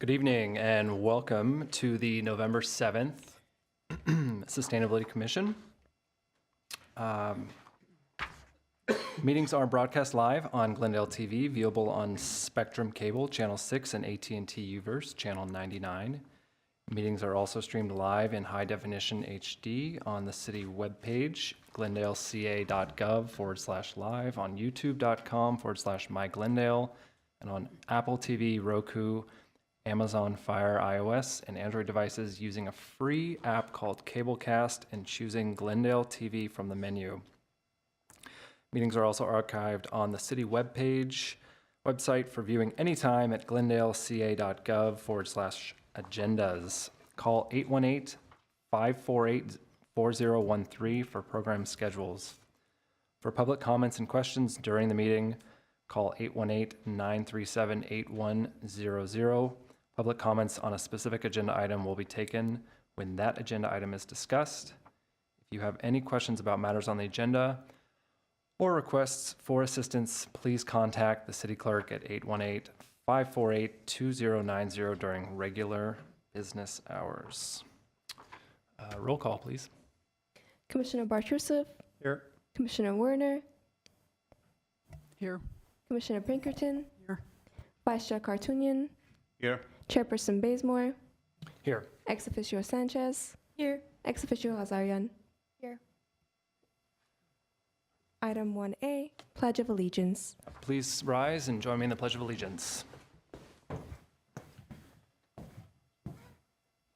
Good evening and welcome to the November 7th Sustainability Commission. Meetings are broadcast live on Glendale TV, viewable on Spectrum Cable, Channel 6, and AT&T UVerse, Channel 99. Meetings are also streamed live in high definition HD on the city webpage, glendaleca.gov/live, on youtube.com/myglendale, and on Apple TV, Roku, Amazon Fire iOS, and Android devices using a free app called Cablecast and choosing Glendale TV from the menu. Meetings are also archived on the city website for viewing anytime at glendaleca.gov/agendas. Call 818-548-4013 for program schedules. For public comments and questions during the meeting, call 818-937-8100. Public comments on a specific agenda item will be taken when that agenda item is discussed. If you have any questions about matters on the agenda or requests for assistance, please contact the city clerk at 818-548-2090 during regular business hours. Roll call, please. Commissioner Bartusev. Here. Commissioner Werner. Here. Commissioner Pinkerton. Here. Vice Chair Kartunian. Here. Chairperson Bazemore. Here. Ex officio Sanchez. Here. Ex officio Hazarian. Here. Item 1A, Pledge of Allegiance. Please rise and join me in the Pledge of Allegiance.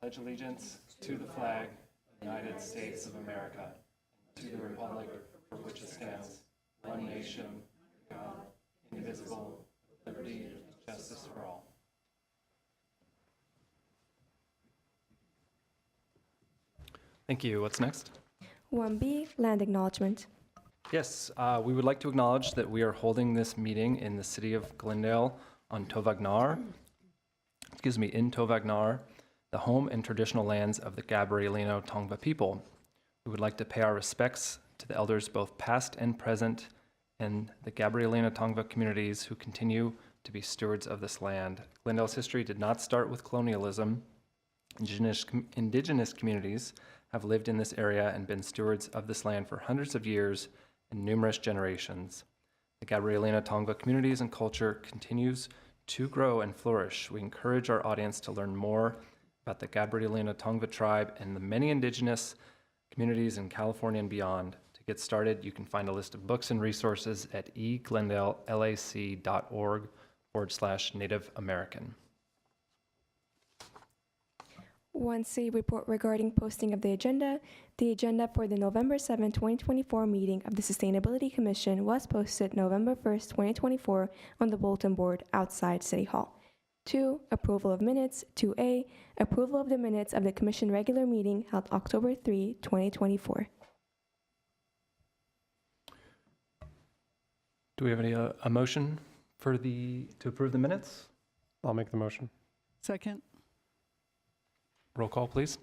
Pledge allegiance to the flag of the United States of America, and to the republic for which it stands, one nation, God, indivisible, with liberty and justice for all. Thank you. What's next? 1B, Land Acknowledgement. Yes, we would like to acknowledge that we are holding this meeting in the city of Glendale on Tovagnar, in Tovagnar, the home and traditional lands of the Gabrielino Tongva people. We would like to pay our respects to the elders both past and present and the Gabrielino Tongva communities who continue to be stewards of this land. Glendale's history did not start with colonialism. Indigenous communities have lived in this area and been stewards of this land for hundreds of years and numerous generations. The Gabrielino Tongva communities and culture continues to grow and flourish. We encourage our audience to learn more about the Gabrielino Tongva tribe and the many indigenous communities in California and beyond. To get started, you can find a list of books and resources at eglendalelac.org/Native American. 1C, report regarding posting of the agenda. The agenda for the November 7, 2024 meeting of the Sustainability Commission was posted November 1st, 2024 on the bulletin board outside City Hall. 2, approval of minutes. 2A, approval of the minutes of the Commission regular meeting held October 3, 2024. Do we have a motion to approve the minutes? I'll make the motion. Second. Roll call, please.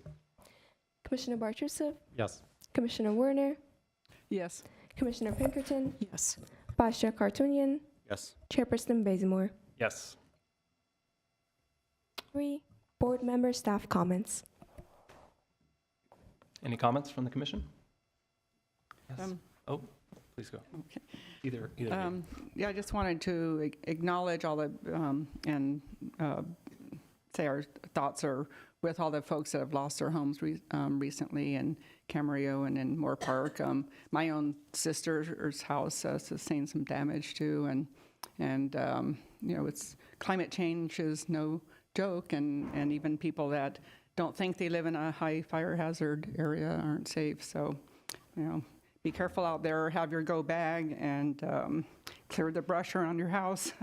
Commissioner Bartusev. Yes. Commissioner Werner. Yes. Commissioner Pinkerton. Yes. Vice Chair Kartunian. Yes. Chairperson Bazemore. Yes. 3, board member staff comments. Any comments from the commission? Yes. Please go. Okay. Either of you. Yeah, I just wanted to acknowledge all the, and say our thoughts are with all the folks that have lost their homes recently in Camarillo and in Moore Park. My own sister's house sustained some damage too, and you know, it's climate change is no joke, and even people that don't think they live in a high fire hazard area aren't safe. So, you know, be careful out there, have your go bag, and clear the brush around your house.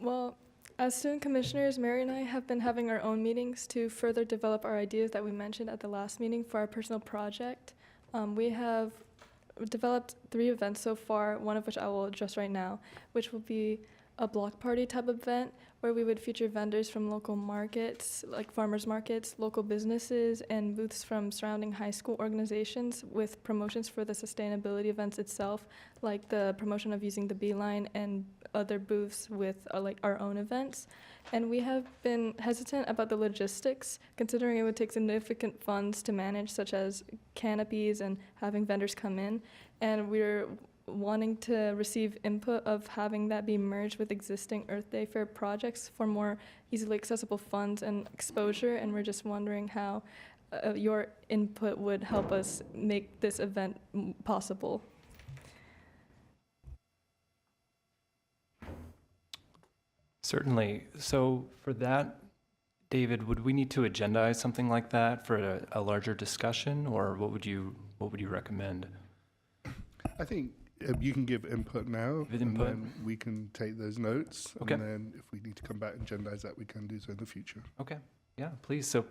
Well, as student commissioners, Mary and I have been having our own meetings to further develop our ideas that we mentioned at the last meeting for our personal project. We have developed 3 events so far, one of which I will address right now, which will be a block party type event where we would feature vendors from local markets, like farmers markets, local businesses, and booths from surrounding high school organizations with promotions for the sustainability events itself, like the promotion of using the Beeline and other booths with like our own events. And we have been hesitant about the logistics, considering it would take significant funds to manage, such as canopies and having vendors come in. And we're wanting to receive input of having that be merged with existing Earth Day Fair projects for more easily accessible funds and exposure. And we're just wondering how your input would help us make this event possible. Certainly. So for that, David, would we need to agendize something like that for a larger discussion, or what would you recommend? I think you can give input now, Give and input. then we can take those notes. Okay. And then if we need to come back and agendize that, we can do so in the future. Okay, yeah, please. So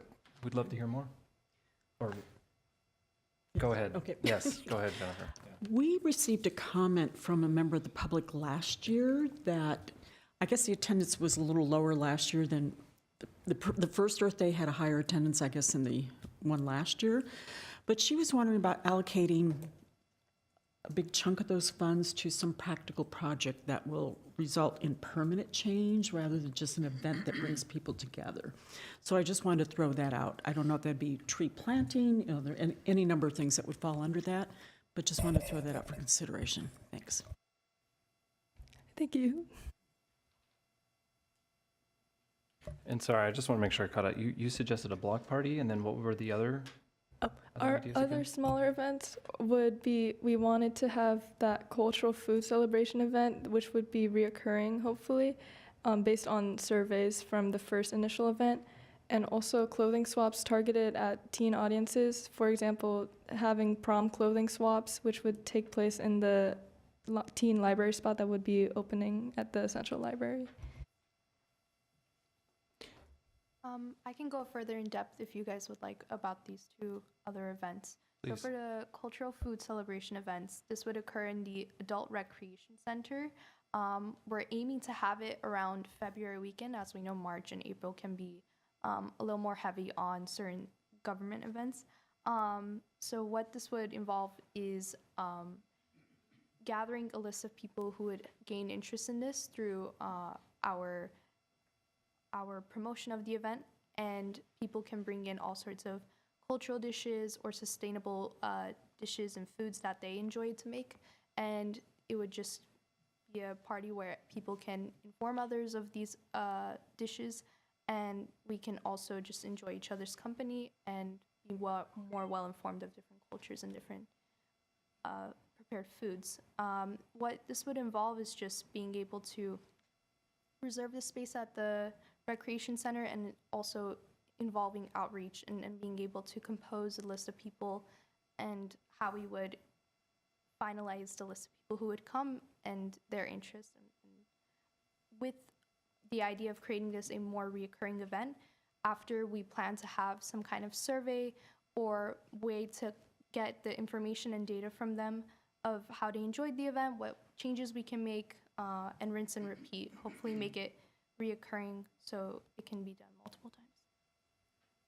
we'd love to hear more. Or go ahead. Okay. Yes, go ahead, Jennifer. Yeah. We received a comment from a member of the public last year that I guess the attendance was a little lower last year than the first Earth Day had a higher attendance, I guess, than the one last year. But she was wondering about allocating a big chunk of those funds to some practical project that will result in permanent change rather than just an event that brings people together. So I just wanted to throw that out. I don't know if that'd be tree planting, there are any number of things that would fall under that, but just wanted to throw that out for consideration. Thanks. Thank you. And sorry, I just want to make sure I caught it. You suggested a block party, and then what were the other? Our ideas other again? smaller events would be, we wanted to have that cultural food celebration event, which would be reoccurring, hopefully, based on surveys from the first initial event, and also clothing swaps targeted at teen audiences. For example, having prom clothing swaps, which would take place in the teen library spot that would be opening at the Central Library. I can go further in depth if you guys would like about these two other events. So Please. for the cultural food celebration events, this would occur in the Adult Recreation Center. We're aiming to have it around February weekend. As we know, March and April can be a little more heavy on certain government events. So what this would involve is gathering a list of people who would gain interest in this through our promotion of the event, and people can bring in all sorts of cultural dishes or sustainable dishes and foods that they enjoy to make, and it would just be a party where people can inform others of these dishes, and we can also just enjoy each other's company and be more well informed of different cultures and different prepared foods. What this would involve is just being able to reserve the space at the recreation center, and also involving outreach and being able to compose a list of people, and how we would finalize the list of people who would come and their interests. And with the idea of creating this a more reoccurring event, after we plan to have some kind of survey or way to get the information and data from them of how they enjoyed the event, what changes we can make, and rinse and repeat, hopefully make it reoccurring so it can be done multiple times.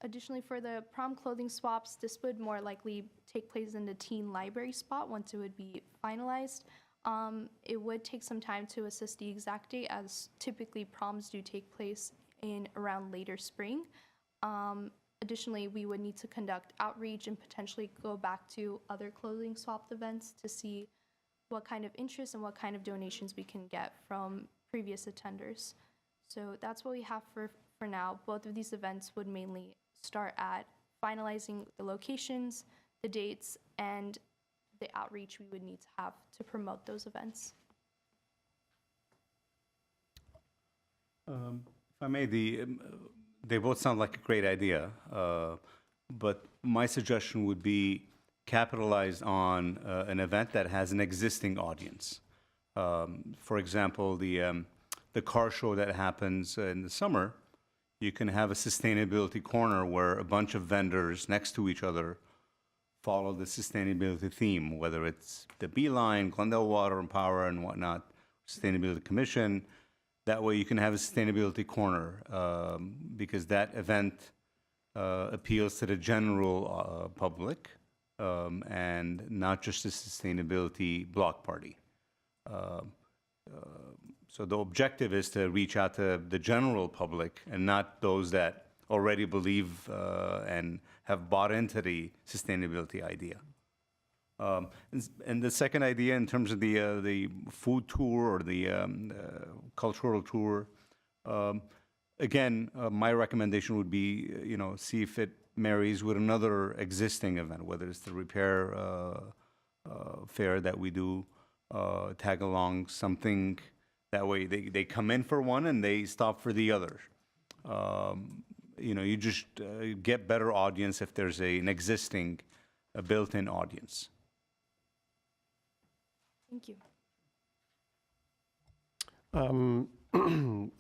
Additionally, for the prom clothing swaps, this would more likely take place in the teen library spot once it would be finalized. It would take some time to assess the exact date, as typically proms do take place in around later spring. Additionally, we would need to conduct outreach and potentially go back to other clothing swapped events to see what kind of interest and what kind of donations we can get from previous attenders. So that's what we have for now. Both of these events would mainly start at finalizing the locations, the dates, and the outreach we would need to have to promote those events. If I may, they both sound like a great idea, but my suggestion would be capitalize on an event that has an existing audience. For example, the car show that happens in the summer, you can have a sustainability corner where a bunch of vendors next to each other follow the sustainability theme, whether it's the Beeline, Glendale Water and Power and whatnot, Sustainability Commission. That way you can have a sustainability corner, because that event appeals to the general public, and not just the sustainability block party. So the objective is to reach out to the general public and not those that already believe and have bought into the sustainability idea. And the second idea, in terms of the food tour or the cultural tour, again, my recommendation would be, see if it marries with another existing event, whether it's the repair fair that we do, tag along something. That way, they come in for one and they stop for the other. You just get better audience if there's an existing built-in audience. Thank you.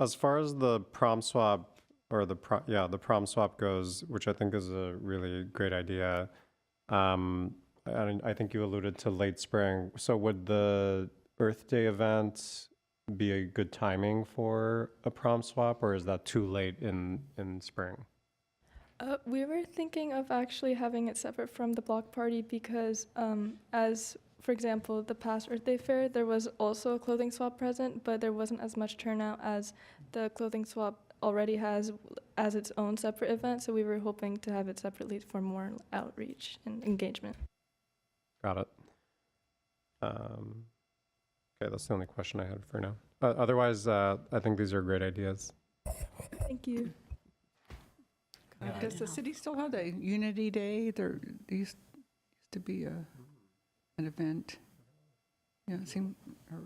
As far as the prom swap or the prom swap goes, which I think is a really great idea. And I think you alluded to late spring. So would the Earth Day event be a good timing for a prom swap, or is that too late in spring? We were thinking of actually having it separate from the block party because as, for example, the past Earth Day fair, there was also a clothing swap present, but there wasn't as much turnout as the clothing swap already has as its own separate event. So we were hoping to have it separately for more outreach and engagement. Got it. Okay, that's the only question I had for now. Otherwise, I think these are great ideas. Thank you. Does the city still have the Unity Day? There used to be an event. Yeah, it seemed, or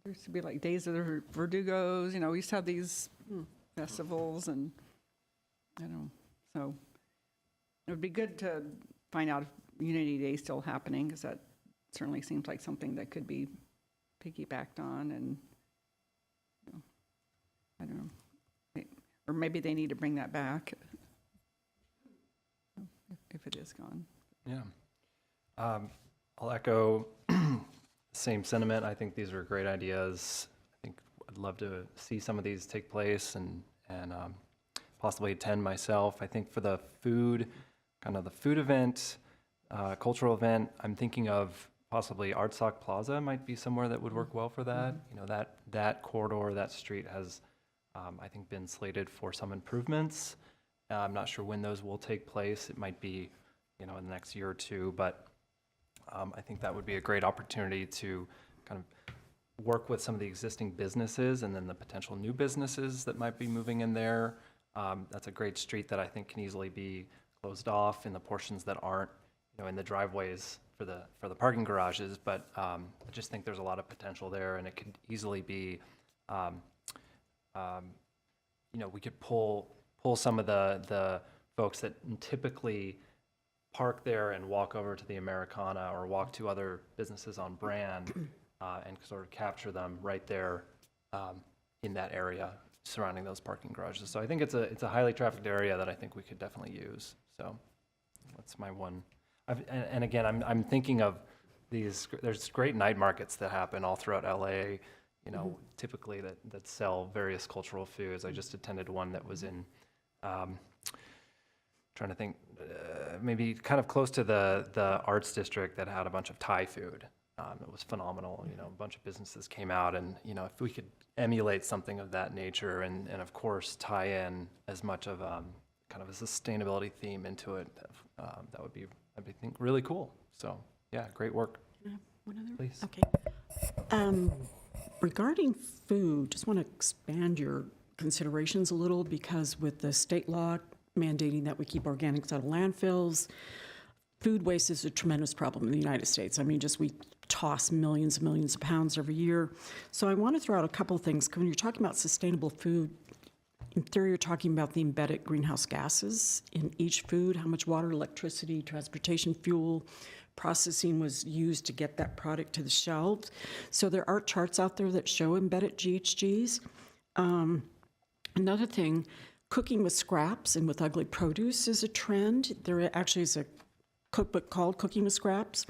there used to be like Days of the Verdugos. We used to have these festivals, and I don't know. So it would be good to find out if Unity Day is still happening, because that certainly seems like something that could be piggybacked on, and I don't know. Or maybe they need to bring that back if it is gone. Yeah. I'll echo the same sentiment. I think these are great ideas. I think I'd love to see some of these take place and possibly attend myself. I think for the food, kind of the food event, cultural event, I'm thinking of possibly Artsock Plaza might be somewhere that would work well for that. That corridor, that street has, I think, been slated for some improvements. I'm not sure when those will take place. It might be, in the next year or two, but I think that would be a great opportunity to kind of work with some of the existing businesses and then the potential new businesses that might be moving in there. That's a great street that I think can easily be closed off in the portions that aren't, in the driveways for the parking garages. But I just think there's a lot of potential there, and it could easily be, we could pull some of the folks that typically park there and walk over to the Americana or walk to other businesses on Brand and sort of capture them right there in that area surrounding those parking garages. So I think it's a highly trafficked area that I think we could definitely use. So that's my one. And again, I'm thinking of these. There's great night markets that happen all throughout LA. Typically that sell various cultural foods. I just attended one that was in, trying to think, maybe kind of close to the arts district that had a bunch of Thai food. It was phenomenal. A bunch of businesses came out, and if we could emulate something of that nature, and of course tie in as much of kind of a sustainability theme into it, that would be, I think, really cool. So yeah, great work. One other? Please. Okay. Regarding food, just want to expand your considerations a little, because with the state law mandating that we keep organics out of landfills, food waste is a tremendous problem in the United States. I mean, we toss millions and millions of pounds every year. So I want to throw out a couple of things. When you're talking about sustainable food, in theory, you're talking about the embedded greenhouse gases in each food, how much water, electricity, transportation fuel, processing was used to get that product to the shelves. So there are charts out there that show embedded GHGs. Another thing, cooking with scraps and with ugly produce is a trend. There actually is a cookbook called Cooking with Scraps.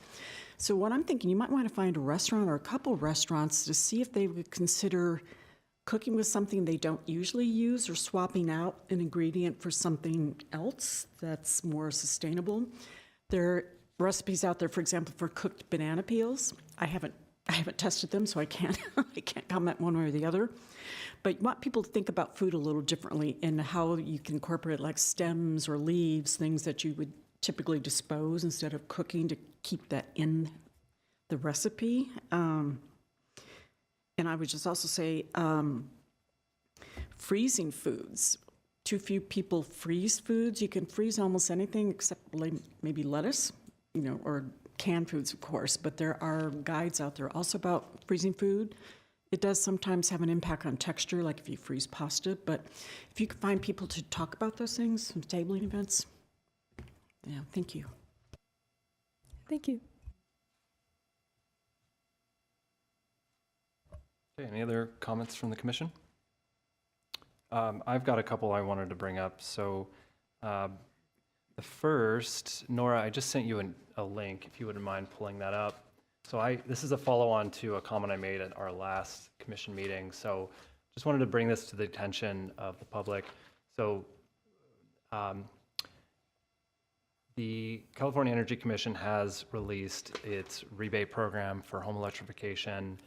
So what I'm thinking, you might want to find a restaurant or a couple of restaurants to see if they would consider cooking with something they don't usually use, or swapping out an ingredient for something else that's more sustainable. There are recipes out there, for example, for cooked banana peels. I haven't I haven't tested them, so I can't, I can't comment one way or the other. But you want people to think about food a little differently and how you can incorporate like stems or leaves, things that you would typically dispose instead of cooking to keep that in the recipe. And I would just also say freezing foods. Too few people freeze foods. You can freeze almost anything except maybe lettuce, or canned foods, of course, but there are guides out there also about freezing food. It does sometimes have an impact on texture, like if you freeze pasta, but if you can find people to talk about those things, some tabling events, yeah, thank you. Thank you. Okay, any other comments from the commission? I've got a couple I wanted to bring up. So the first, Nora, I just sent you a link, if you wouldn't mind pulling that up. So this is a follow-on to a comment I made at our last commission meeting. So just wanted to bring this to the attention of the public. So the California Energy Commission has released its rebate program for home electrification.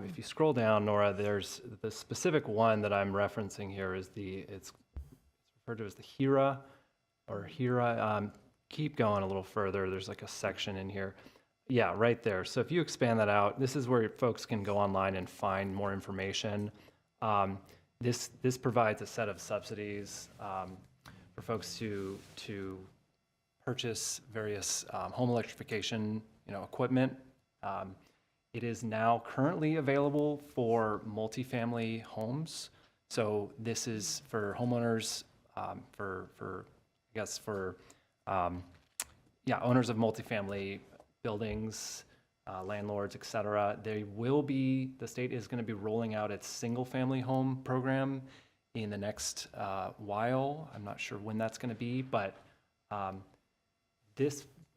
If you scroll down, Nora, there's the specific one that I'm referencing here is it's referred to as the HERA or HERA. Keep going a little further. There's like a section in here. Yeah, right there. So if you expand that out, this is where folks can go online and find more information. This provides a set of subsidies for folks to purchase various home electrification, equipment. It is now currently available for multifamily homes. So this is for homeowners, owners of multifamily buildings, landlords, et cetera. The state is going to be rolling out its single-family home program in the next while. I'm not sure when that's going to be, but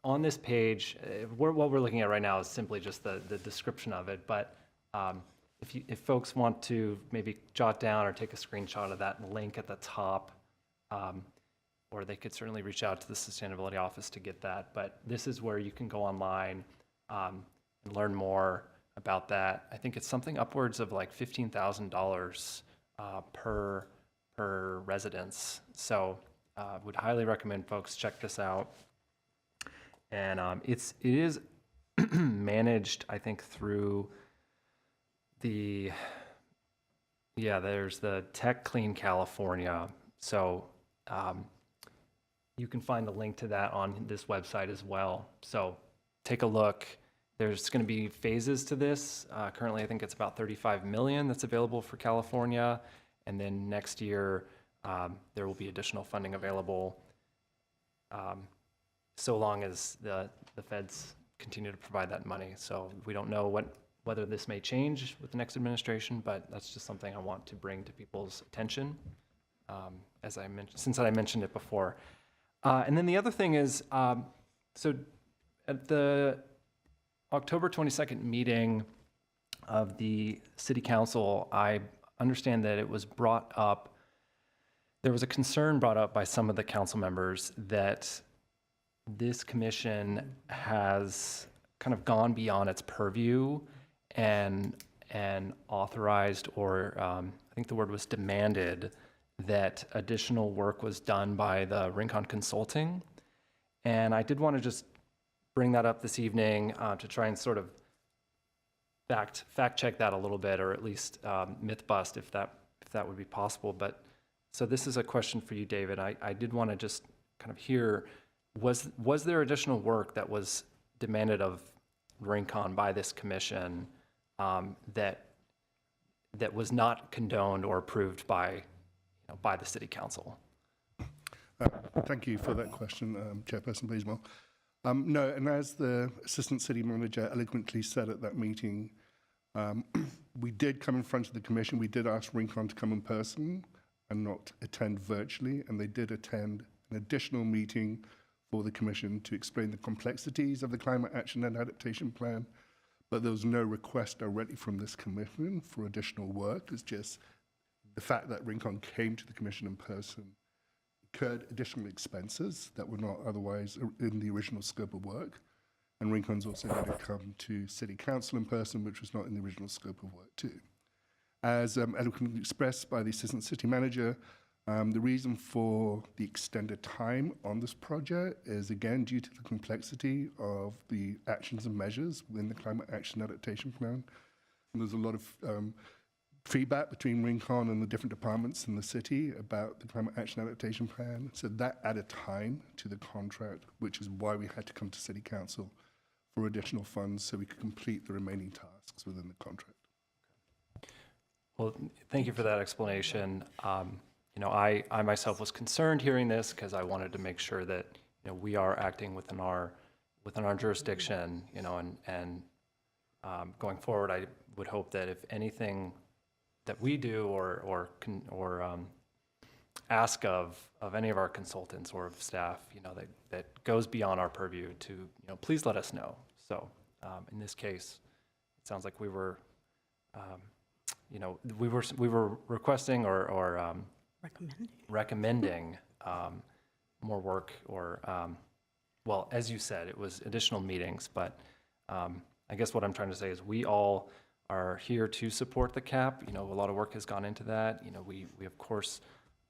on this page, what we're looking at right now is simply just the description of it. But if folks want to maybe jot down or take a screenshot of that link at the top, or they could certainly reach out to the sustainability office to get that. But this is where you can go online and learn more about that. I think it's something upwards of like $15,000 per residence. So would highly recommend folks check this out. And it is managed, I think, through there's the Tech Clean California. So you can find the link to that on this website as well. So take a look. There's going to be phases to this. Currently, I think it's about $35 million that's available for California. And then next year, there will be additional funding available so long as the feds continue to provide that money. So we don't know whether this may change with the next administration, but that's just something I want to bring to people's attention, as I mentioned, since I mentioned it before. And then the other thing is, so at the October 22nd meeting of the City Council, I understand that it was brought up, there was a concern brought up by some of the council members that this commission has kind of gone beyond its purview and authorized, or I think the word was demanded, that additional work was done by the Rincon Consulting. And I did want to just bring that up this evening to try and sort of fact check that a little bit, or at least myth bust if that would be possible. But so this is a question for you, David. I did want to just kind of hear, was there additional work that was demanded of Rincon by this commission that was not condoned or approved by the City Council? Thank you for that question, Chairperson Blaisdell. No, and as the Assistant City Manager eloquently said at that meeting, we did come in front of the commission. We did ask Rincon to come in person and not attend virtually, and they did attend an additional meeting for the commission to explain the complexities of the Climate Action and Adaptation Plan, but there was no request directly from this commission for additional work. It's just the fact that Rincon came to the commission in person incurred additional expenses that were not otherwise in the original scope of work. and Rincon's also going to come to City Council in person, which was not in the original scope of work too. As eloquently expressed by the Assistant City Manager, the reason for the extended time on this project is, again, due to the complexity of the actions and measures within the Climate Action Adaptation Plan. And there's a lot of feedback between Rincon and the different departments in the city about the Climate Action Adaptation Plan. So that added time to the contract, which is why we had to come to City Council for additional funds so we could complete the remaining tasks within the contract. Well, thank you for that explanation. I myself was concerned hearing this because I wanted to make sure that, we are acting within our jurisdiction, and going forward, I would hope that if anything that we do or ask of any of our consultants or of staff, that goes beyond our purview to, please let us know. So in this case, it sounds like we were, we were requesting or recommending more work or, well, as you said, it was additional meetings, but I guess what I'm trying to say is we all are here to support the CAP. A lot of work has gone into that. We of course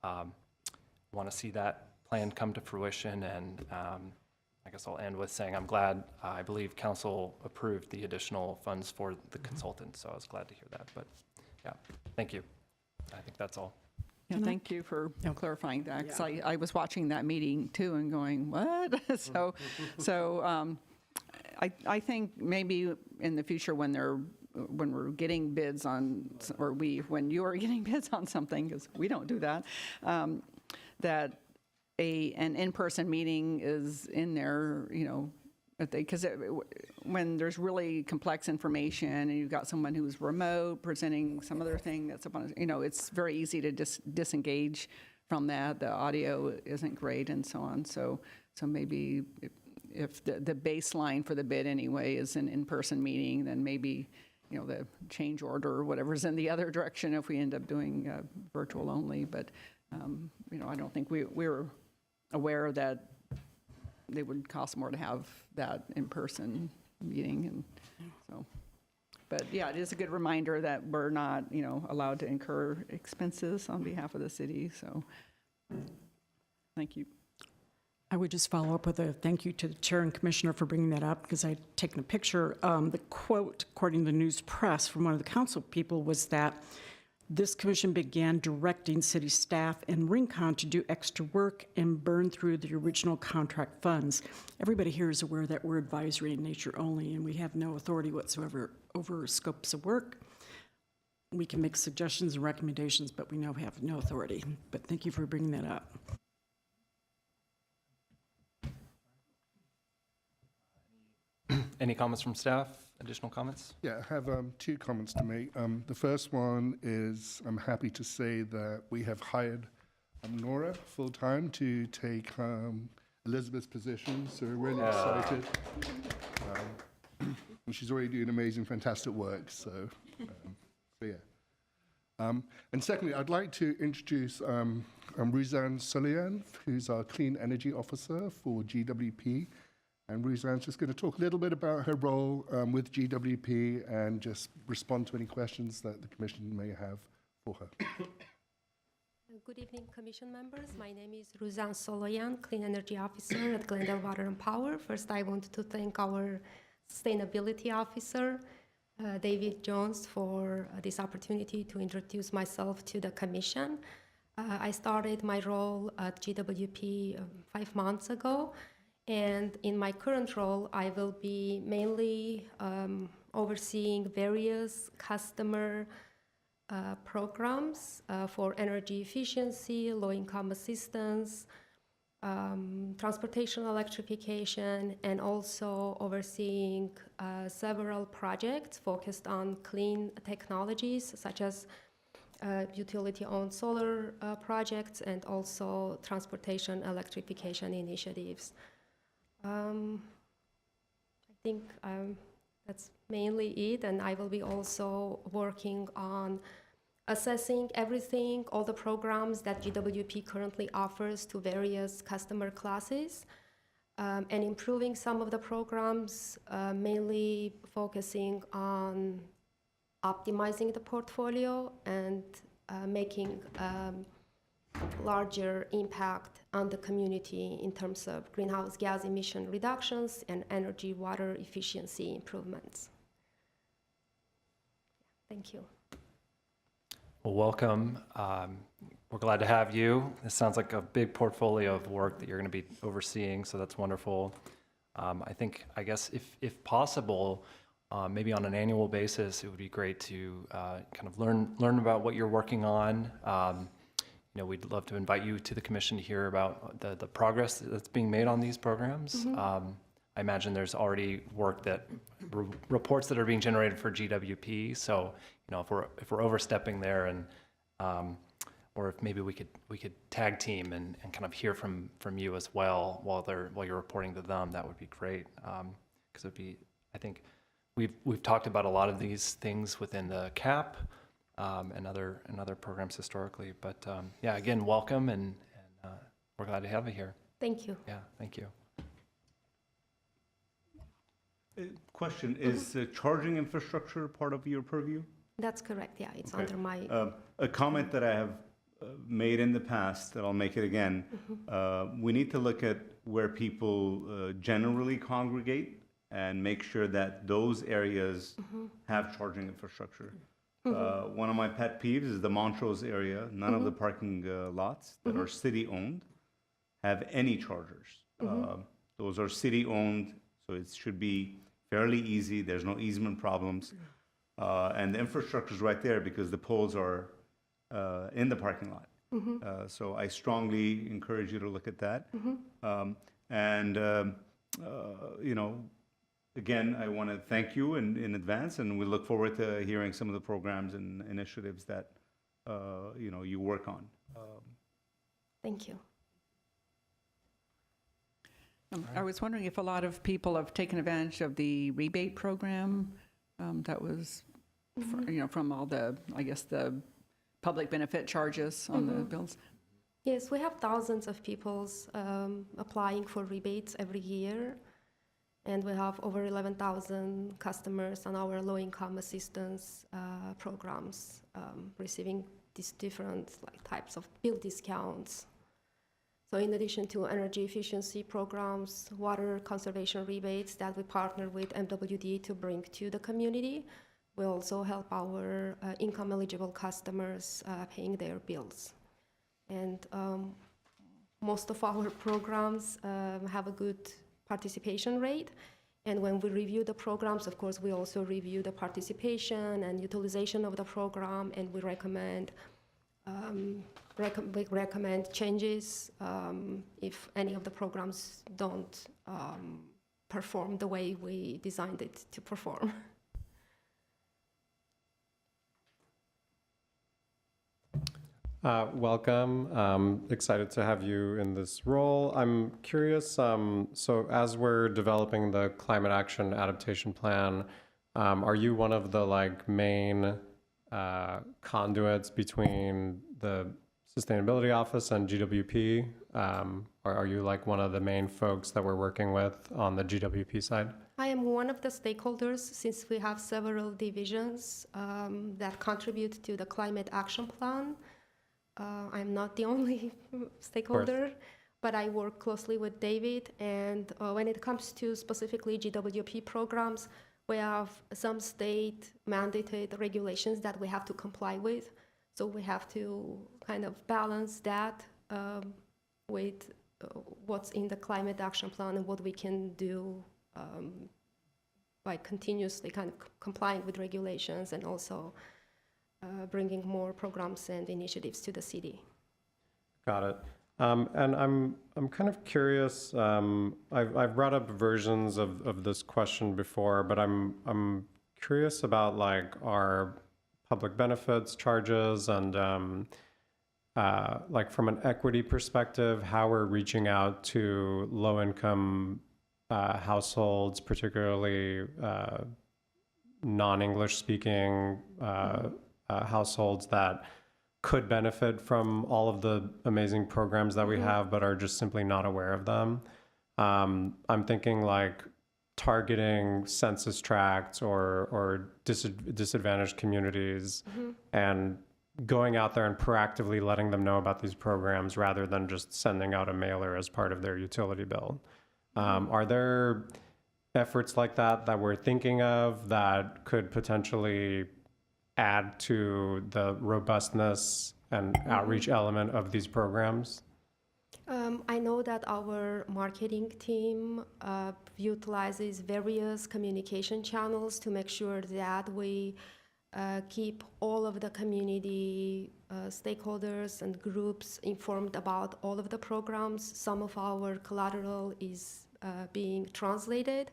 want to see that plan come to fruition, and I guess I'll end with saying I'm glad, I believe council approved the additional funds for the consultant, so I was glad to hear that. But yeah, thank you. I think that's all. Yeah, thank you for clarifying that, because I was watching that meeting too and going, what? I think maybe in the future when we're getting bids on, or when you are getting bids on something, because we don't do that, that an in-person meeting is in there, because when there's really complex information and you've got someone who's remote presenting some other thing that's up on, it's very easy to disengage from that. The audio isn't great and so on. So maybe if the baseline for the bid anyway is an in-person meeting, then maybe, the change order or whatever's in the other direction if we end up doing virtual only. But, I don't think we're aware that they would cost more to have that in-person meeting, and so. But yeah, it is a good reminder that we're not, allowed to incur expenses on behalf of the city. So, thank you. I would just follow up with a thank you to the chair and commissioner for bringing that up, because I'd taken a picture. The quote, according to the news press from one of the council people, was that this commission began directing city staff and Rincon to do extra work and burn through the original contract funds. Everybody here is aware that we're advisory in nature only, and we have no authority whatsoever over scopes of work. We can make suggestions and recommendations, but we know we have no authority. But thank you for bringing that up. Any comments from staff? Additional comments? Yeah, I have two comments to make. The first one is I'm happy to say that we have hired Nora full-time to take Elizabeth's position, so we're really excited. And she's already doing amazing, fantastic work, so yeah. And secondly, I'd like to introduce Ruzanne Solian, who's our Clean Energy Officer for GWP. And Ruzanne's just going to talk a little bit about her role with GWP and just respond to any questions that the Commission may have for her. Good evening, Commission members. My name is Ruzanne Soloyan, Clean Energy Officer at Glendale Water and Power. First, I want to thank our Sustainability Officer, David Jones, for this opportunity to introduce myself to the Commission. I started my role at GWP 5 months ago. And in my current role, I will be mainly overseeing various customer programs for energy efficiency, low-income assistance, transportation electrification, and also overseeing several projects focused on clean technologies, such as utility-owned solar projects and also transportation electrification initiatives. I think that's mainly it, and I will be also working on assessing everything, all the programs that GWP currently offers to various customer classes, and improving some of the programs, mainly focusing on optimizing the portfolio and making larger impact on the community in terms of greenhouse gas emission reductions and energy water efficiency improvements. Thank you. Well, welcome. We're glad to have you. This sounds like a big portfolio of work that you're going to be overseeing, so that's wonderful. I guess if possible, maybe on an annual basis, it would be great to kind of learn about what you're working on. We'd love to invite you to the commission to hear about the progress that's being made on these programs. I imagine there's already work reports that are being generated for GWP. So, if we're overstepping there, and or if maybe we could tag team and kind of hear from you as well while you're reporting to them, that would be great. Because it'd be, I think, we've talked about a lot of these things within the CAP. And other programs historically. But yeah, again, welcome, and we're glad to have you here. Thank you. Yeah, thank you. Question, is charging infrastructure part of your purview? That's correct. Yeah, it's Okay. under my. A comment that I have made in the past, that I'll make it again, we need to look at where people generally congregate and make sure that those areas have charging infrastructure. One of my pet peeves is the Montrose area. None of the parking lots that are city-owned have any chargers. Those are city-owned, so it should be fairly easy. There's no easement problems. And the infrastructure is right there because the poles are in the parking lot. So I strongly encourage you to look at that. Again, I want to thank you in advance, and we look forward to hearing some of the programs and initiatives that you work on. Thank you. I was wondering if a lot of people have taken advantage of the rebate program that was, from all the, I guess, the public benefit charges on the bills. Yes, we have thousands of people applying for rebates every year. And we have over 11,000 customers on our low-income assistance programs receiving these different types of bill discounts. So in addition to energy efficiency programs, water conservation rebates that we partner with MWD to bring to the community, we also help our income-eligible customers paying their bills. And most of our programs have a good participation rate. And when we review the programs, of course, we also review the participation and utilization of the program, and we recommend changes if any of the programs don't perform the way we designed it to perform. Welcome. Excited to have you in this role. I'm curious, so as we're developing the Climate Action Adaptation Plan, are you one of the main conduits between the Sustainability Office and GWP? Or are you one of the main folks that we're working with on the GWP side? I am one of the stakeholders, since we have several divisions that contribute to the Climate Action Plan. I'm not the only stakeholder, but I work closely with David. And when it comes to specifically GWP programs, we have some state mandated regulations that we have to comply with. So we have to kind of balance that with what's in the Climate Action Plan and what we can do by continuously kind of complying with regulations and also bringing more programs and initiatives to the city. Got it. And I'm kind of curious. I've brought up versions of this question before, but I'm curious about our public benefits charges and from an equity perspective, how we're reaching out to low-income households, particularly non-English speaking households that could benefit from all of the amazing programs that we have, but are just simply not aware of them. I'm thinking like targeting census tracts or disadvantaged communities and going out there and proactively letting them know about these programs rather than just sending out a mailer as part of their utility bill. Are there efforts like that we're thinking of that could potentially add to the robustness and outreach element of these programs? I know that our marketing team utilizes various communication channels to make sure that we keep all of the community stakeholders and groups informed about all of the programs. Some of our collateral is being translated,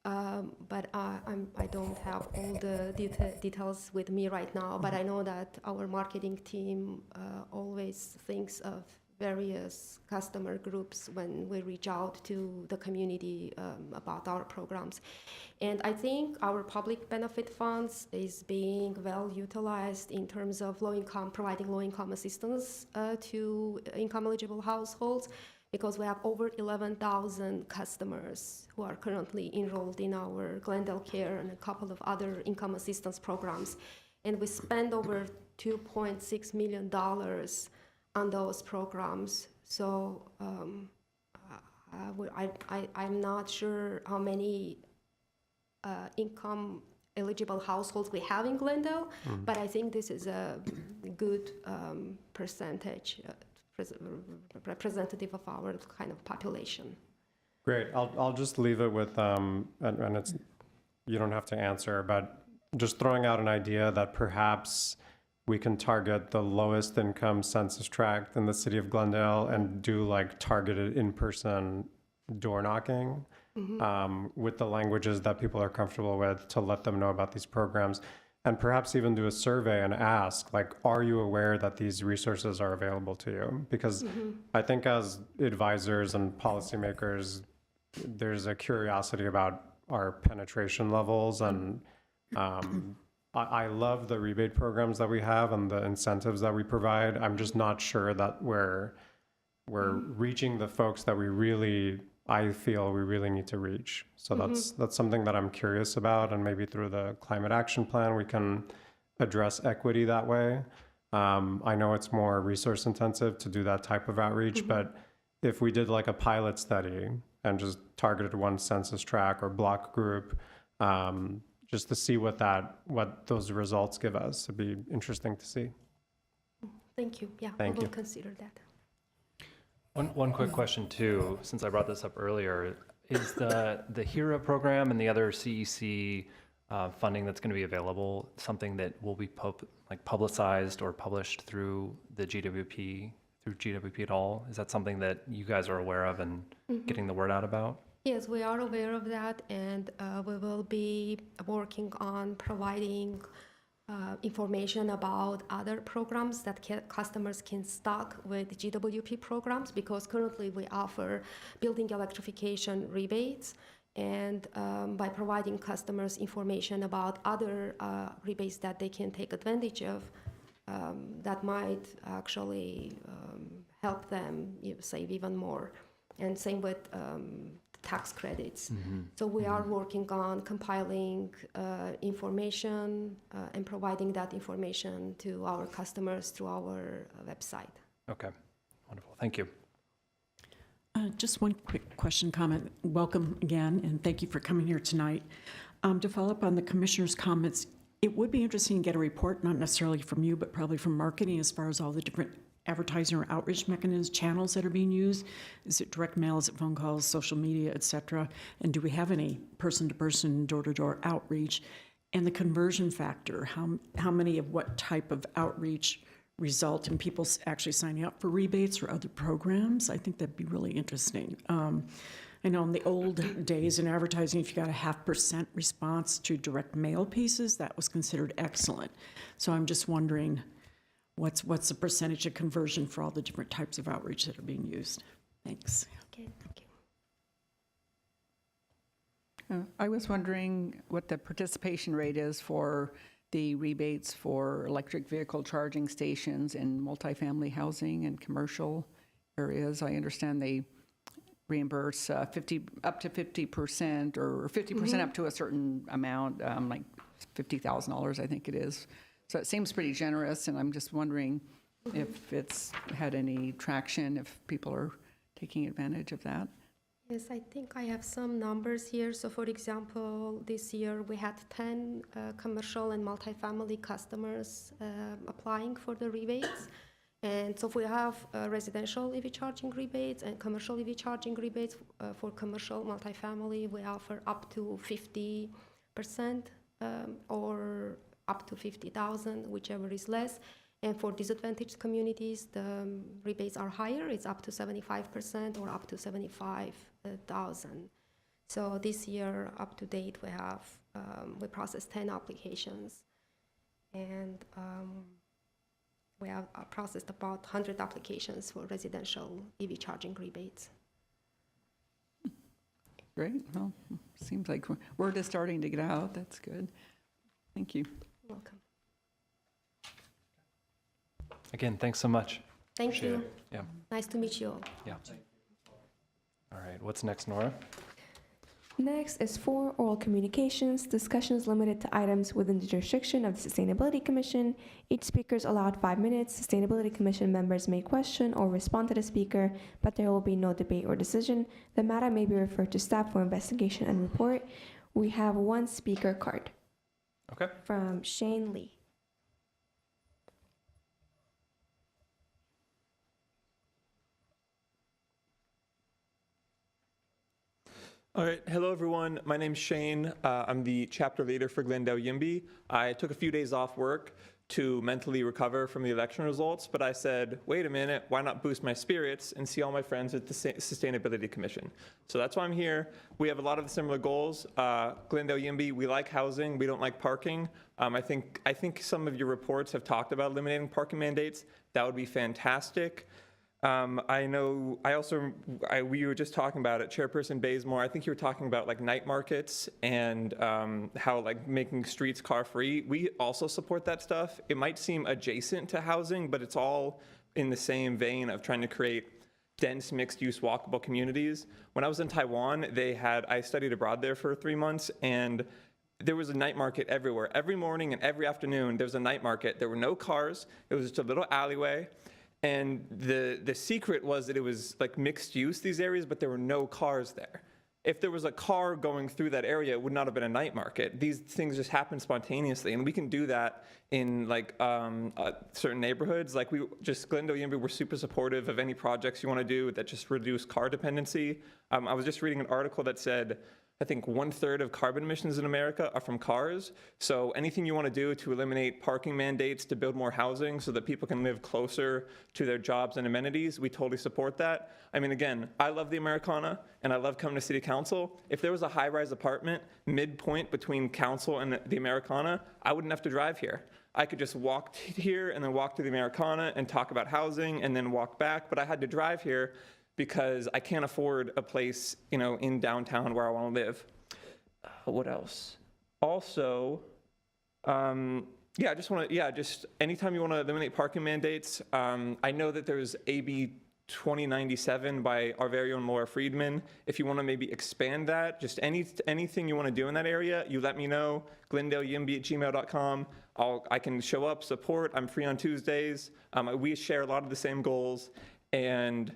but I don't have all the details with me right now. But I know that our marketing team always thinks of various customer groups when we reach out to the community about our programs. And I think our public benefit funds is being well utilized in terms of providing low-income assistance to income-eligible households, because we have over 11,000 customers who are currently enrolled in our Glendale Care and a couple of other income assistance programs. And we spend over $2.6 million on those programs. So I'm not sure how many income eligible households we have in Glendale, but I think this is a good percentage, representative of our kind of population. Great. I'll just leave it with, and it's, you don't have to answer, but just throwing out an idea that perhaps we can target the lowest income census tract in the city of Glendale and do like targeted in-person door knocking with the languages that people are comfortable with to let them know about these programs. And perhaps even do a survey and ask, like, are you aware that these resources are available to you? Because I think as advisors and policymakers, there's a curiosity about our penetration levels. And I love the rebate programs that we have and the incentives that we provide. I'm just not sure that we're reaching the folks that I feel we really need to reach. So that's something that I'm curious about, and maybe through the climate action plan, we can address equity that way. I know it's more resource intensive to do that type of outreach, but if we did like a pilot study and just targeted one census tract or block group, just to see what those results give us, it'd be interesting to see. Thank you. Yeah, Thank we will you. consider that. One quick question too, since I brought this up earlier, is the HERA program and the other CEC funding that's going to be available something that will be publicized or published through the GWP, at all? Is that something that you guys are aware of and getting the word out about? Yes, we are aware of that, and we will be working on providing information about other programs that customers can stock with GWP programs, because currently we offer building electrification rebates, and by providing customers information about other rebates that they can take advantage of, that might actually help them save even more. And same with tax credits. So we are working on compiling information and providing that information to our customers through our website. Okay, wonderful. Thank you. Just one quick question, comment. Welcome again, and thank you for coming here tonight. To follow up on the commissioner's comments, it would be interesting to get a report, not necessarily from you, but probably from marketing, as far as all the different advertising or outreach mechanisms, channels that are being used. Is it direct mail, is it phone calls, social media, et cetera? And do we have any person-to-person, door-to-door outreach? And the conversion factor, how many of what type of outreach result in people actually signing up for rebates or other programs? I think that'd be really interesting. I know in the old days in advertising, if you got a 0.5% response to direct mail pieces, that was considered excellent. So I'm just wondering, what's the percentage of conversion for all the different types of outreach that are being used? Thanks. Okay, thank you. I was wondering what the participation rate is for the rebates for electric vehicle charging stations in multifamily housing and commercial areas. I understand they reimburse 50, up to 50% or 50% up to a certain amount, like $50,000, I think it is. So it seems pretty generous, and I'm just wondering if it's had any traction, if people are taking advantage of that. Yes, I think I have some numbers here. So for example, this year we had 10 commercial and multifamily customers applying for the rebates. And so we have residential EV charging rebates and commercial EV charging rebates. For commercial multifamily, we offer up to 50% or up to 50,000, whichever is less. And for disadvantaged communities, the rebates are higher. It's up to 75% or up to 75,000. So this year, up to date, we processed 10 applications, and we have processed about 100 applications for residential EV charging rebates. Great. Well, seems like word is starting to get out. That's good. Thank you. You're welcome. Again, thanks so much. Thank Appreciate you. it. Yeah. Nice to meet you all. Yeah. All right, what's next, Nora? Next is 4 oral communications, discussions limited to items within the jurisdiction of the Sustainability Commission. Each speaker is allowed 5 minutes. Sustainability Commission members may question or respond to the speaker, but there will be no debate or decision. The matter may be referred to staff for investigation and report. We have 1 speaker card. Okay. From Shane Lee. All right, hello everyone. My name's Shane. I'm the chapter leader for Glendale YIMBY. I took a few days off work to mentally recover from the election results, but I said, wait a minute, why not boost my spirits and see all my friends at the Sustainability Commission? So that's why I'm here. We have a lot of similar goals. Glendale YIMBY, we like housing, we don't like parking. I think some of your reports have talked about eliminating parking mandates. That would be fantastic. We were just talking about it, Chairperson Bazemore, I think you were talking about like night markets and how like making streets car free. We also support that stuff. It might seem adjacent to housing, but it's all in the same vein of trying to create dense mixed-use walkable communities. When I was in Taiwan, I studied abroad there for 3 months, and there was a night market everywhere. Every morning and every afternoon, there was a night market. There were no cars. It was just a little alleyway. And the secret was that it was like mixed use, these areas, but there were no cars there. If there was a car going through that area, it would not have been a night market. These things just happen spontaneously, and we can do that in like certain neighborhoods. Like Glendale YIMBY, we're super supportive of any projects you want to do that just reduce car dependency. I was just reading an article that said, I think 1/3 of carbon emissions in America are from cars. So anything you want to do to eliminate parking mandates, to build more housing so that people can live closer to their jobs and amenities, we totally support that. I mean, again, I love the Americana and I love coming to City Council. If there was a high-rise apartment midpoint between Council and the Americana, I wouldn't have to drive here. I could just walk here and then walk to the Americana and talk about housing and then walk back, but I had to drive here because I can't afford a place, in downtown where I want to live. What else? Also, just anytime you want to eliminate parking mandates, I know that there's AB 2097 by our very own Laura Friedman. If you want to maybe expand that, just anything you want to do in that area, you let me know. GlendaleYIMBY@gmail.com. I can show up, support. I'm free on Tuesdays. We share a lot of the same goals, and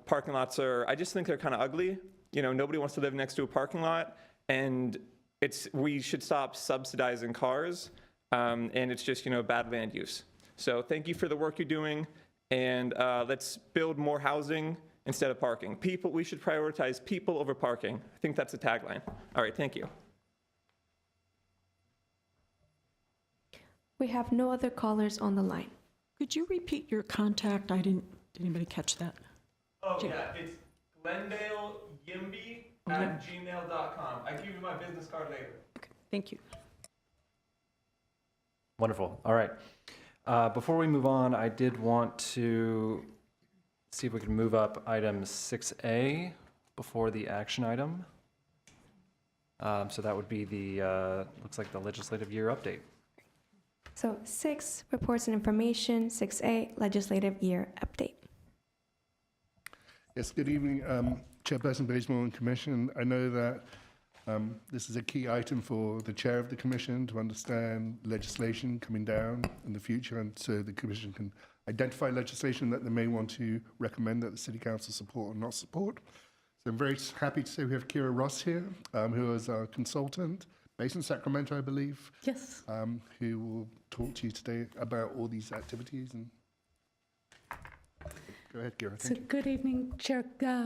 parking lots I just think they're kind of ugly. Nobody wants to live next to a parking lot, and we should stop subsidizing cars, and it's just, bad land use. So thank you for the work you're doing, and let's build more housing instead of parking. We should prioritize people over parking. I think that's the tagline. All right, thank you. We have no other callers on the line. Could you repeat your contact? Did anybody catch that? Oh, yeah, it's GlendaleYIMBY@gmail.com. I can give you my business card later. Okay, thank you. Wonderful. All right. Before we move on, I did want to see if we can move up item 6A before the action item. So that would be looks like the legislative year update. So 6, reports and information. 6A, legislative year update. Yes, good evening. Chairperson Bazemore and Commission, I know that this is a key item for the chair of the Commission to understand legislation coming down in the future, and so the Commission can identify legislation that they may want to recommend that the City Council support or not support. So I'm very happy to say we have Kira Ross here, who is our consultant, based in Sacramento, I believe. Yes. Who will talk to you today about all these activities. And go ahead, Kira. So Thank you. good evening, Chair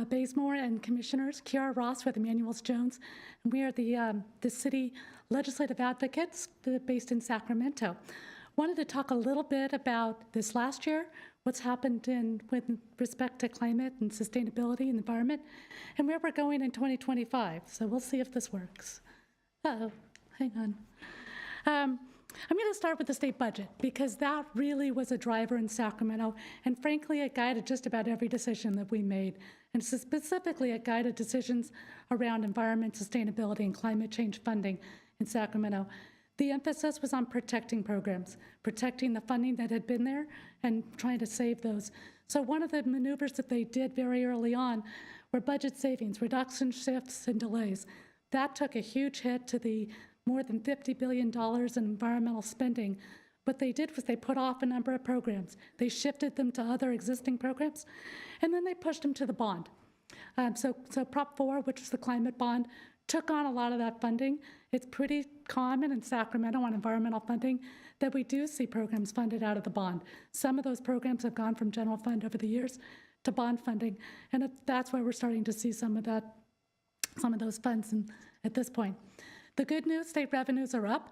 Bazemore and Commissioners. Kiara Ross with Emmanuel Jones. And we are the city legislative advocates based in Sacramento. Wanted to talk a little bit about this last year, what's happened with respect to climate and sustainability and environment, and where we're going in 2025. So we'll see if this works. Uh-oh, hang on. I'm going to start with the state budget because that really was a driver in Sacramento, and frankly, it guided just about every decision that we made, and specifically it guided decisions around environment, sustainability, and climate change funding in Sacramento. The emphasis was on protecting programs, protecting the funding that had been there and trying to save those. So one of the maneuvers that they did very early on were budget savings, reduction shifts, and delays. That took a huge hit to the more than $50 billion in environmental spending. What they did was they put off a number of programs. They shifted them to other existing programs, and then they pushed them to the bond. So Prop 4, which is the climate bond, took on a lot of that funding. It's pretty common in Sacramento on environmental funding that we do see programs funded out of the bond. Some of those programs have gone from general fund over the years to bond funding, and that's why we're starting to see some of those funds at this point. The good news, state revenues are up.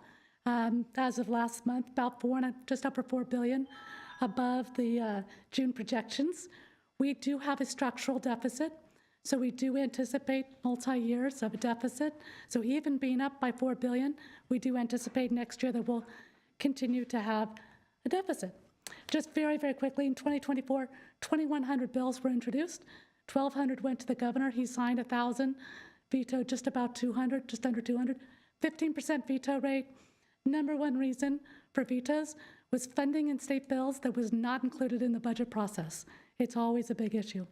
As of last month, about just over $4 billion above the June projections. We do have a structural deficit. So we do anticipate multi-years of a deficit. So even being up by $4 billion, we do anticipate next year that we'll continue to have a deficit. Just very, very quickly, in 2024, 2,100 bills were introduced. 1,200 went to the governor. He signed 1,000, vetoed just about 200, just under 200. 15% veto rate. Number one reason for vetoes was funding in state bills that was not included in the budget process. It's always a big issue.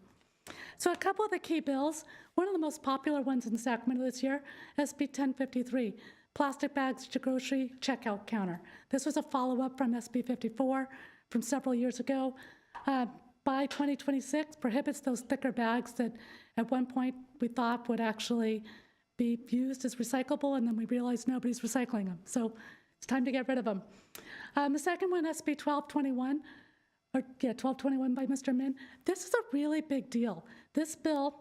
So a couple of the key bills, one of the most popular ones in Sacramento this year, SB 1053, plastic bags to grocery checkout counter. This was a follow-up from SB 54 from several years ago. By 2026, prohibits those thicker bags that at one point we thought would actually be used as recyclable, and then we realized nobody's recycling them. So it's time to get rid of them. The second one, SB 1221, 1221 by Mr. Min. This is a really big deal. This bill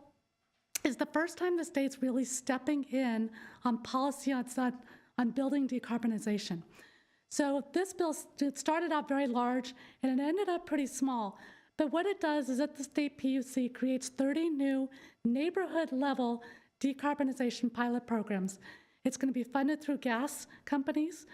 is the first time the state's really stepping in on policy on building decarbonization. So this bill started out very large, and it ended up pretty small. But what it does is that the state PUC creates 30 new neighborhood-level decarbonization pilot programs. It's going to be funded through gas companies.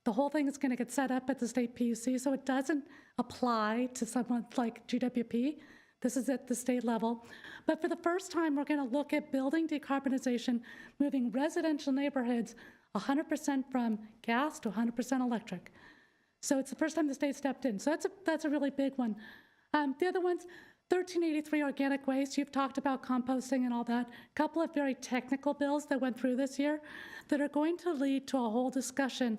The whole thing is going to get set up at the state PUC, so it doesn't apply to someone like GWP. This is at the state level. But for the first time, we're going to look at building decarbonization, moving residential neighborhoods 100% from gas to 100% electric. So it's the first time the state stepped in. So that's a really big one. The other ones, 1383 organic waste. You've talked about composting and all that. A couple of very technical bills that went through this year that are going to lead to a whole discussion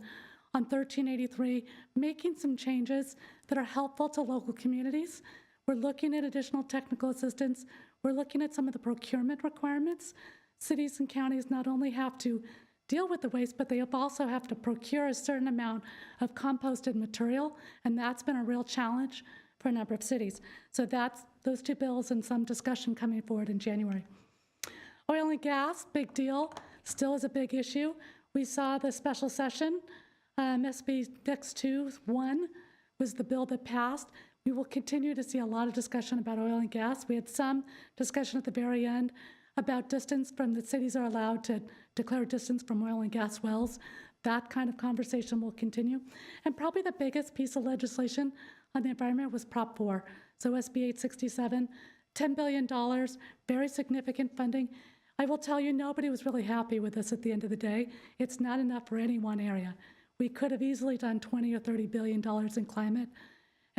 on 1383, making some changes that are helpful to local communities. We're looking at additional technical assistance. We're looking at some of the procurement requirements. Cities and counties not only have to deal with the waste, but they also have to procure a certain amount of composted material, and that's been a real challenge for a number of cities. So that's those two bills and some discussion coming forward in January. Oil and gas, big deal, still is a big issue. We saw the special session, SB X2-1 was the bill that passed. We will continue to see a lot of discussion about oil and gas. We had some discussion at the very end about distance from the cities are allowed to declare distance from oil and gas wells. That kind of conversation will continue. And probably the biggest piece of legislation on the environment was Prop 4. So SB 867, $10 billion, very significant funding. I will tell you, nobody was really happy with this at the end of the day. It's not enough for any one area. We could have easily done $20 or $30 billion in climate,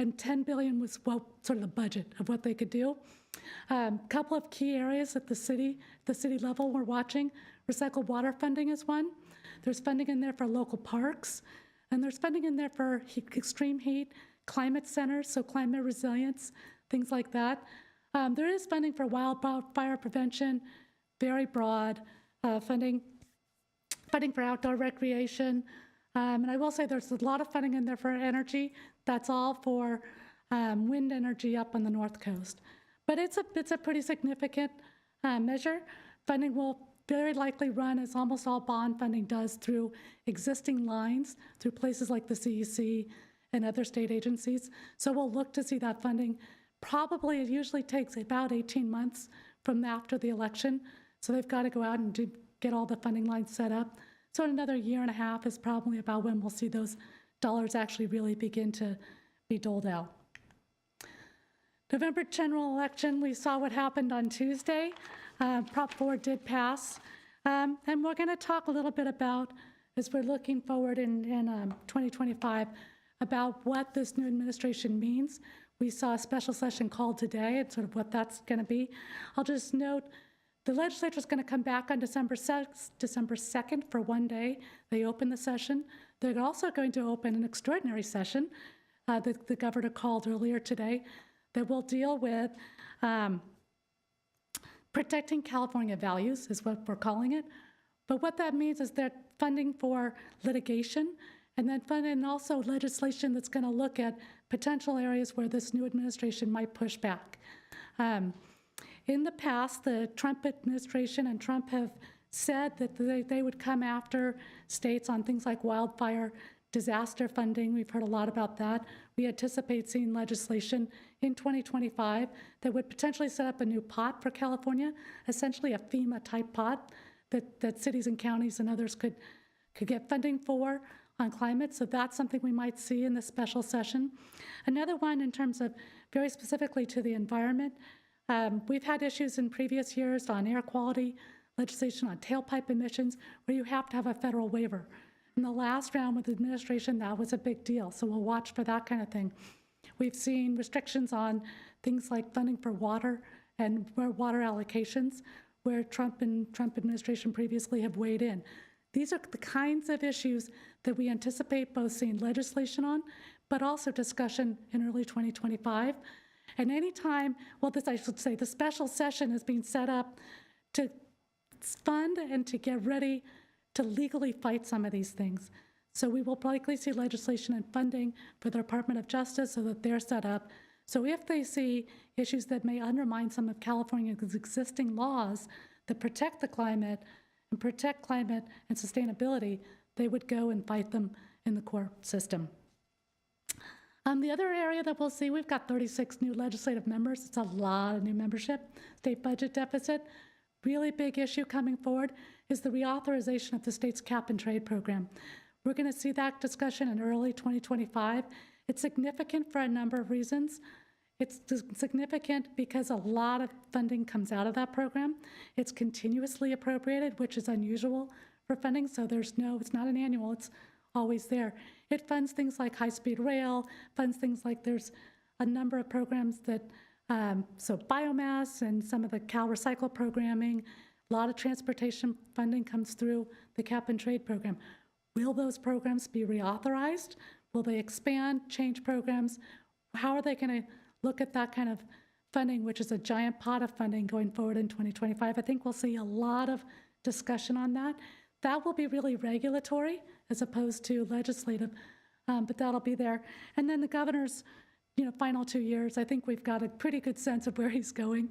and 10 billion was sort of the budget of what they could do. Couple of key areas at the city level we're watching. Recycled water funding is one. There's funding in there for local parks, and there's funding in there for extreme heat, climate centers, so climate resilience, things like that. There is funding for wildfire prevention, very broad funding for outdoor recreation. And I will say there's a lot of funding in there for energy. That's all for wind energy up on the North Coast. But it's a pretty significant measure. Funding will very likely run, as almost all bond funding does, through existing lines, through places like the CEC and other state agencies. So we'll look to see that funding. Probably, it usually takes about 18 months from after the election. So they've got to go out and get all the funding lines set up. So another year and a half is probably about when we'll see those dollars actually really begin to be doled out. November general election, we saw what happened on Tuesday. Prop 4 did pass. And we're going to talk a little bit about, as we're looking forward in 2025, about what this new administration means. We saw a special session called today and sort of what that's going to be. I'll just note the legislature is going to come back on December 2nd for one day. They open the session. They're also going to open an extraordinary session that the governor called earlier today that will deal with protecting California values, is what we're calling it. But what that means is they're funding for litigation and then funding also legislation that's going to look at potential areas where this new administration might push back. In the past, the Trump administration and Trump have said that they would come after states on things like wildfire disaster funding. We've heard a lot about that. We anticipate seeing legislation in 2025 that would potentially set up a new pot for California, essentially a FEMA-type pot that cities and counties and others could get funding for on climate. So that's something we might see in this special session. Another one in terms of very specifically to the environment, we've had issues in previous years on air quality, legislation on tailpipe emissions, where you have to have a federal waiver. In the last round with the administration, that was a big deal, so we'll watch for that kind of thing. We've seen restrictions on things like funding for water and water allocations, where Trump administration previously have weighed in. These are the kinds of issues that we anticipate both seeing legislation on, but also discussion in early 2025. And anytime, well, I should say, the special session is being set up to fund and to get ready to legally fight some of these things. So we will likely see legislation and funding for the Department of Justice so that they're set up. So if they see issues that may undermine some of California's existing laws that protect the climate and protect climate and sustainability, they would go and fight them in the court system. The other area that we'll see, we've got 36 new legislative members. It's a lot of new membership. State budget deficit. Really big issue coming forward is the reauthorization of the state's cap and trade program. We're going to see that discussion in early 2025. It's significant for a number of reasons. It's significant because a lot of funding comes out of that program. It's continuously appropriated, which is unusual for funding, so it's not an annual, it's always there. It funds things like high-speed rail, funds things like there's a number of programs that so biomass and some of the Cal Recycle programming, a lot of transportation funding comes through the cap and trade program. Will those programs be reauthorized? Will they expand, change programs? How are they going to look at that kind of funding, which is a giant pot of funding going forward in 2025? I think we'll see a lot of discussion on that. That will be really regulatory as opposed to legislative, but that'll be there. And then the governor's final 2 years, I think we've got a pretty good sense of where he's going.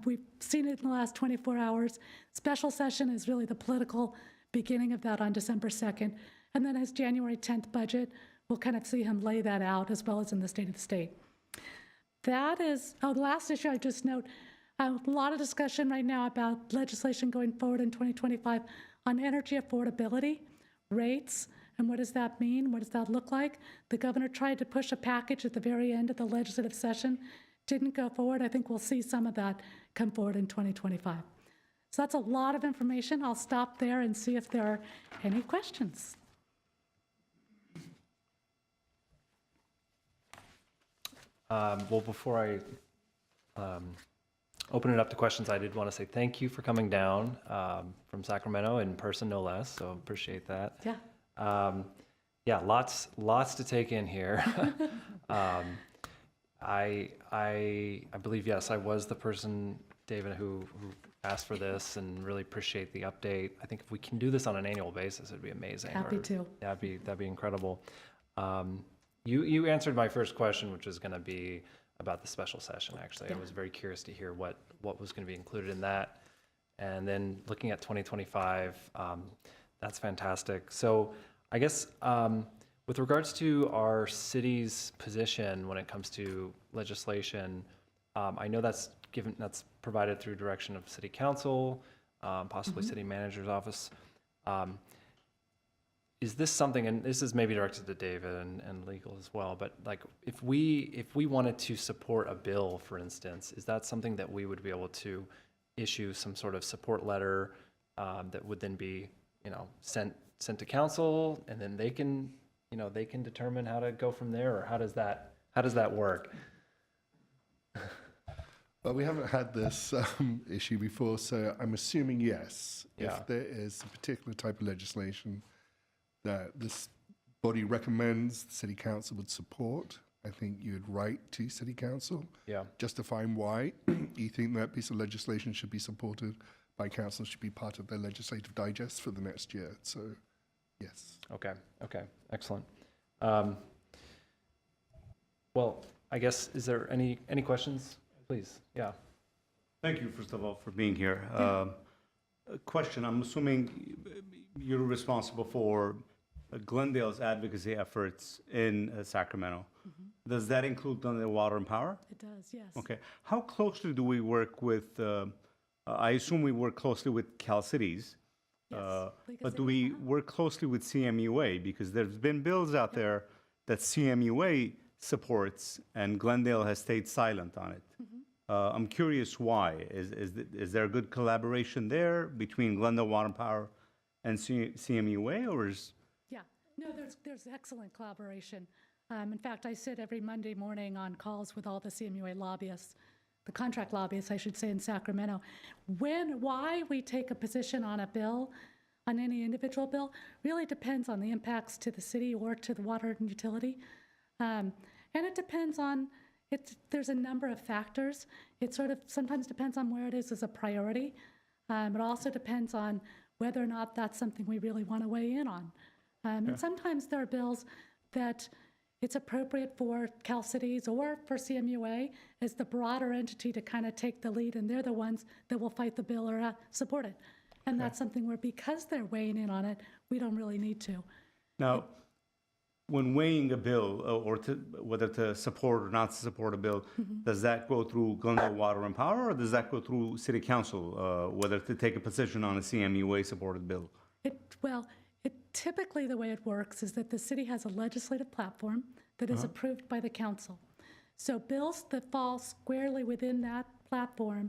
We've seen it in the last 24 hours. Special session is really the political beginning of that on December 2nd. And then his January 10th budget, we'll kind of see him lay that out as well as in the State of the State. That is, the last issue I just note, a lot of discussion right now about legislation going forward in 2025 on energy affordability, rates, and what does that mean? What does that look like? The governor tried to push a package at the very end of the legislative session, didn't go forward. I think we'll see some of that come forward in 2025. So that's a lot of information. I'll stop there and see if there are any questions. Well, before I open it up to questions, I did want to say thank you for coming down from Sacramento in person, no less. So appreciate that. Yeah. Yeah, lots to take in here. I believe, yes, I was the person, David, who asked for this, and really appreciate the update. I think if we can do this on an annual basis, it'd be amazing. Happy to. That'd be incredible. You answered my first question, which was going to be about the special session. Actually, Yeah. I was very curious to hear what was going to be included in that. And then looking at 2025, that's fantastic. So I guess with regards to our city's position when it comes to legislation, I know that's provided through direction of city council, possibly city manager's office. Is this something, and this is maybe directed to David and legal as well, but like if we wanted to support a bill, for instance, is that something that we would be able to issue some sort of support letter that would then be, sent to council, and then they can determine how to go from there, or how does that work? Well, we haven't had this issue before, so I'm assuming yes. Yeah. If there is a particular type of legislation that this body recommends the city council would support, I think you'd write to city council Yeah. justifying why you think that piece of legislation should be supported by council, should be part of their legislative digest for the next year. So, yes. Okay, excellent. Well, I guess, is there any questions? Please, yeah. Thank you, first of all, for being here. A question, I'm assuming you're responsible for Glendale's advocacy efforts in Sacramento. Does that include Glendale Water and Power? It does, yes. Okay. How closely do we work with, I assume we work closely with Cal Cities, Yes. but do we work closely with CMUA? Because there's been bills out there that CMUA supports, and Glendale has stayed silent on it. I'm curious why. Is there a good collaboration there between Glendale Water and Power and CMUA, or is? Yeah, no, there's excellent collaboration. In fact, I sit every Monday morning on calls with all the CMUA lobbyists, the contract lobbyists, I should say, in Sacramento. Why we take a position on a bill, on any individual bill, really depends on the impacts to the city or to the water and utility. And it depends on, there's a number of factors. It sort of sometimes depends on where it is as a priority. It also depends on whether or not that's something we really want to weigh in on. And sometimes there are bills that it's appropriate for Cal Cities or for CMUA as the broader entity to kind of take the lead, and they're the ones that will fight the bill or support it. And that's something where, because they're weighing in on it, we don't really need to. Now, when weighing a bill, or whether to support or not to support a bill, does that go through Glendale Water and Power, or does that go through City Council, whether to take a position on a CMUA-supported bill? Typically, the way it works is that the city has a legislative platform that is approved by the council. So bills that fall squarely within that platform,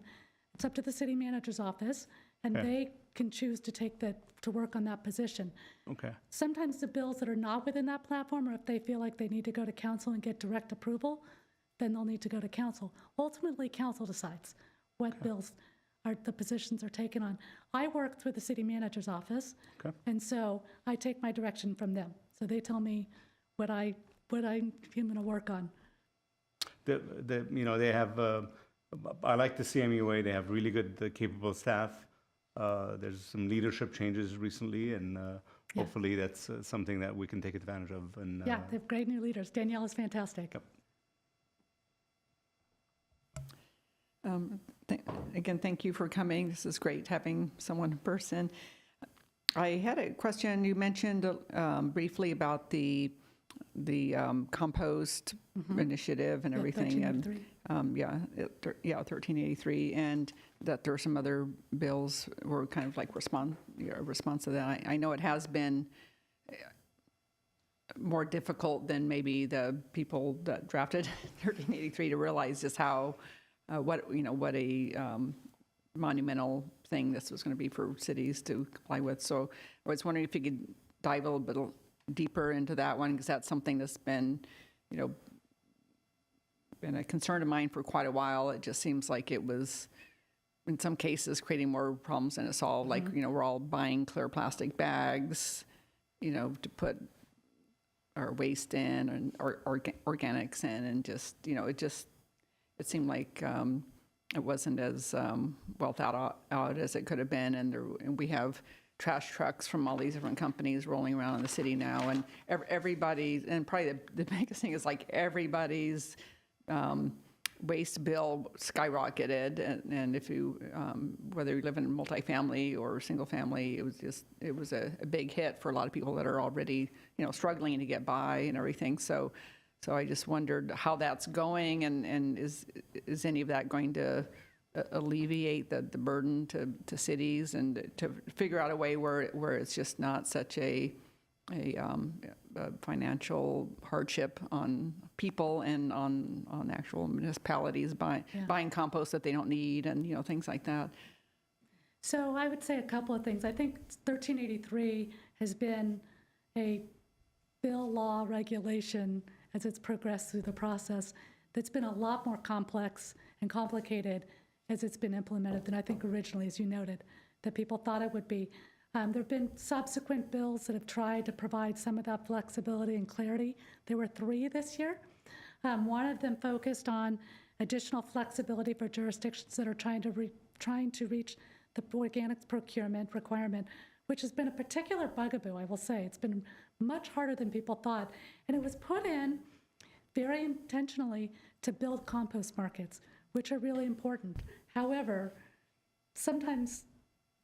it's up to the city manager's office, and they can choose to work on that position. Okay. Sometimes the bills that are not within that platform, or if they feel like they need to go to council and get direct approval, then they'll need to go to council. Ultimately, council decides what bills the positions are taken on. I work through the city manager's office, and so I take my direction from them. So they tell me what I'm going to work on. They have, I like the CMUA, they have really good, capable staff. There's some leadership changes recently, and hopefully that's something that we can take advantage of. And, yeah, they have great new leaders. Danielle is fantastic. Yep. Again, thank you for coming. This is great having someone in person. I had a question. You mentioned briefly about the compost initiative and everything. 1383. 1383, and that there are some other bills were kind of like response to that. I know it has been more difficult than maybe the people that drafted 1383 to realize just how what a monumental thing this was going to be for cities to comply with. So I was wondering if you could dive a little bit deeper into that one, because that's something that's been, been a concern of mine for quite a while. It just seems like it was, in some cases, creating more problems than it solved. Like, we're all buying clear plastic bags, to put our waste in and organics in, and just, it seemed like it wasn't as well thought out as it could have been. And we have trash trucks from all these different companies rolling around in the city now, and everybody, and probably the biggest thing is like everybody's waste bill skyrocketed, and if you, whether you live in multifamily or single family, it was a big hit for a lot of people that are already, struggling to get by and everything. So I just wondered how that's going, and is any of that going to alleviate the burden to cities, and to figure out a way where it's just not such a financial hardship on people and on actual municipalities buying compost that they don't need, and things like that. So I would say a couple of things. I think 1383 has been a bill, law, regulation as it's progressed through the process that's been a lot more complex and complicated as it's been implemented than I think originally, as you noted, that people thought it would be. There have been subsequent bills that have tried to provide some of that flexibility and clarity. There were 3 this year. One of them focused on additional flexibility for jurisdictions that are trying to reach the organics procurement requirement, which has been a particular bugaboo, I will say. It's been much harder than people thought. And it was put in very intentionally to build compost markets, which are really important. However, sometimes,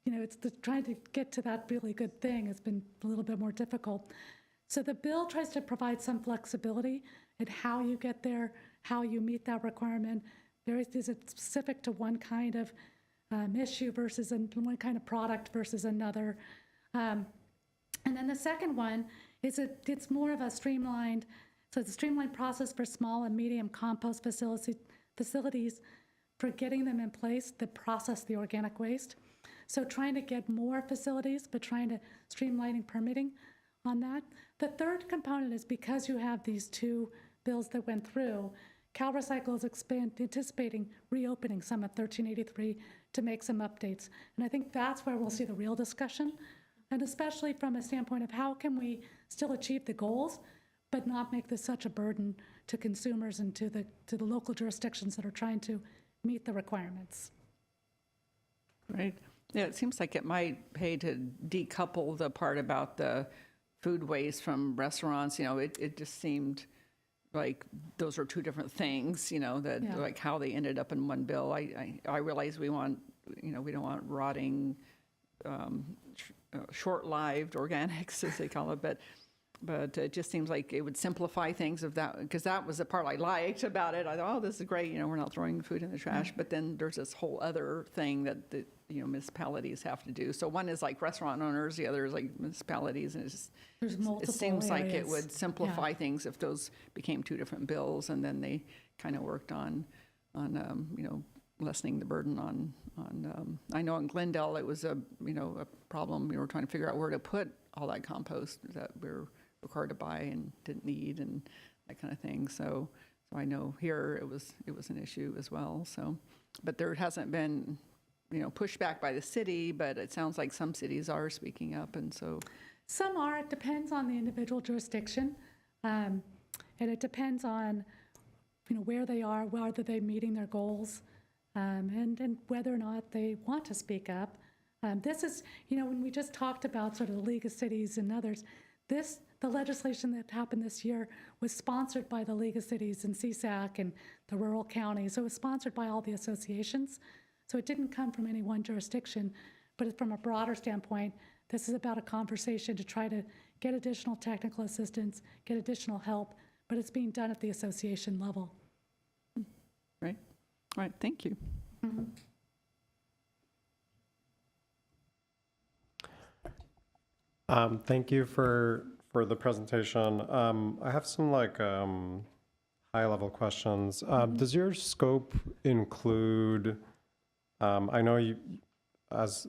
it's trying to get to that really good thing has been a little bit more difficult. So the bill tries to provide some flexibility in how you get there, how you meet that requirement. Is it specific to one kind of issue versus one kind of product versus another? And then the second one is it's more of a streamlined, so it's a streamlined process for small and medium compost facilities for getting them in place that process the organic waste. So trying to get more facilities, but trying to streamlining permitting on that. The third component is because you have these 2 bills that went through, CalRecycle is anticipating reopening some of 1383 to make some updates. And I think that's where we'll see the real discussion, and especially from a standpoint of how can we still achieve the goals, but not make this such a burden to consumers and to the local jurisdictions that are trying to meet the requirements. Right. Yeah, it seems like it might pay to decouple the part about the food waste from restaurants. It just seemed like those are 2 different things, that like how they ended up in one bill. I realize we want, we don't want rotting, short-lived organics, as they call it, but it just seems like it would simplify things of that, because that was the part I liked about it. I thought, oh, this is great, we're not throwing food in the trash, but then there's this whole other thing that municipalities have to do. So one is like restaurant owners, the other is like municipalities, and There's multiple it seems like it areas. would simplify things if those became 2 different bills, and then they kind of worked on lessening the burden on I know in Glendale it was a problem. We were trying to figure out where to put all that compost that we're required to buy and didn't need, and that kind of thing. So I know here it was an issue as well. So, but there hasn't been pushback by the city, but it sounds like some cities are speaking up, and so. Some are. It depends on the individual jurisdiction, and it depends on, where they are, whether they're meeting their goals, and whether or not they want to speak up. This is, when we just talked about sort of the League of Cities and others, the legislation that happened this year was sponsored by the League of Cities and CSAC and the rural counties. So it was sponsored by all the associations. So it didn't come from any one jurisdiction, but from a broader standpoint, this is about a conversation to try to get additional technical assistance, get additional help, but it's being done at the association level. Right. All right. Thank you. Mm-hmm. Thank you for the presentation. I have some high-level questions. Does your scope include? I know you, as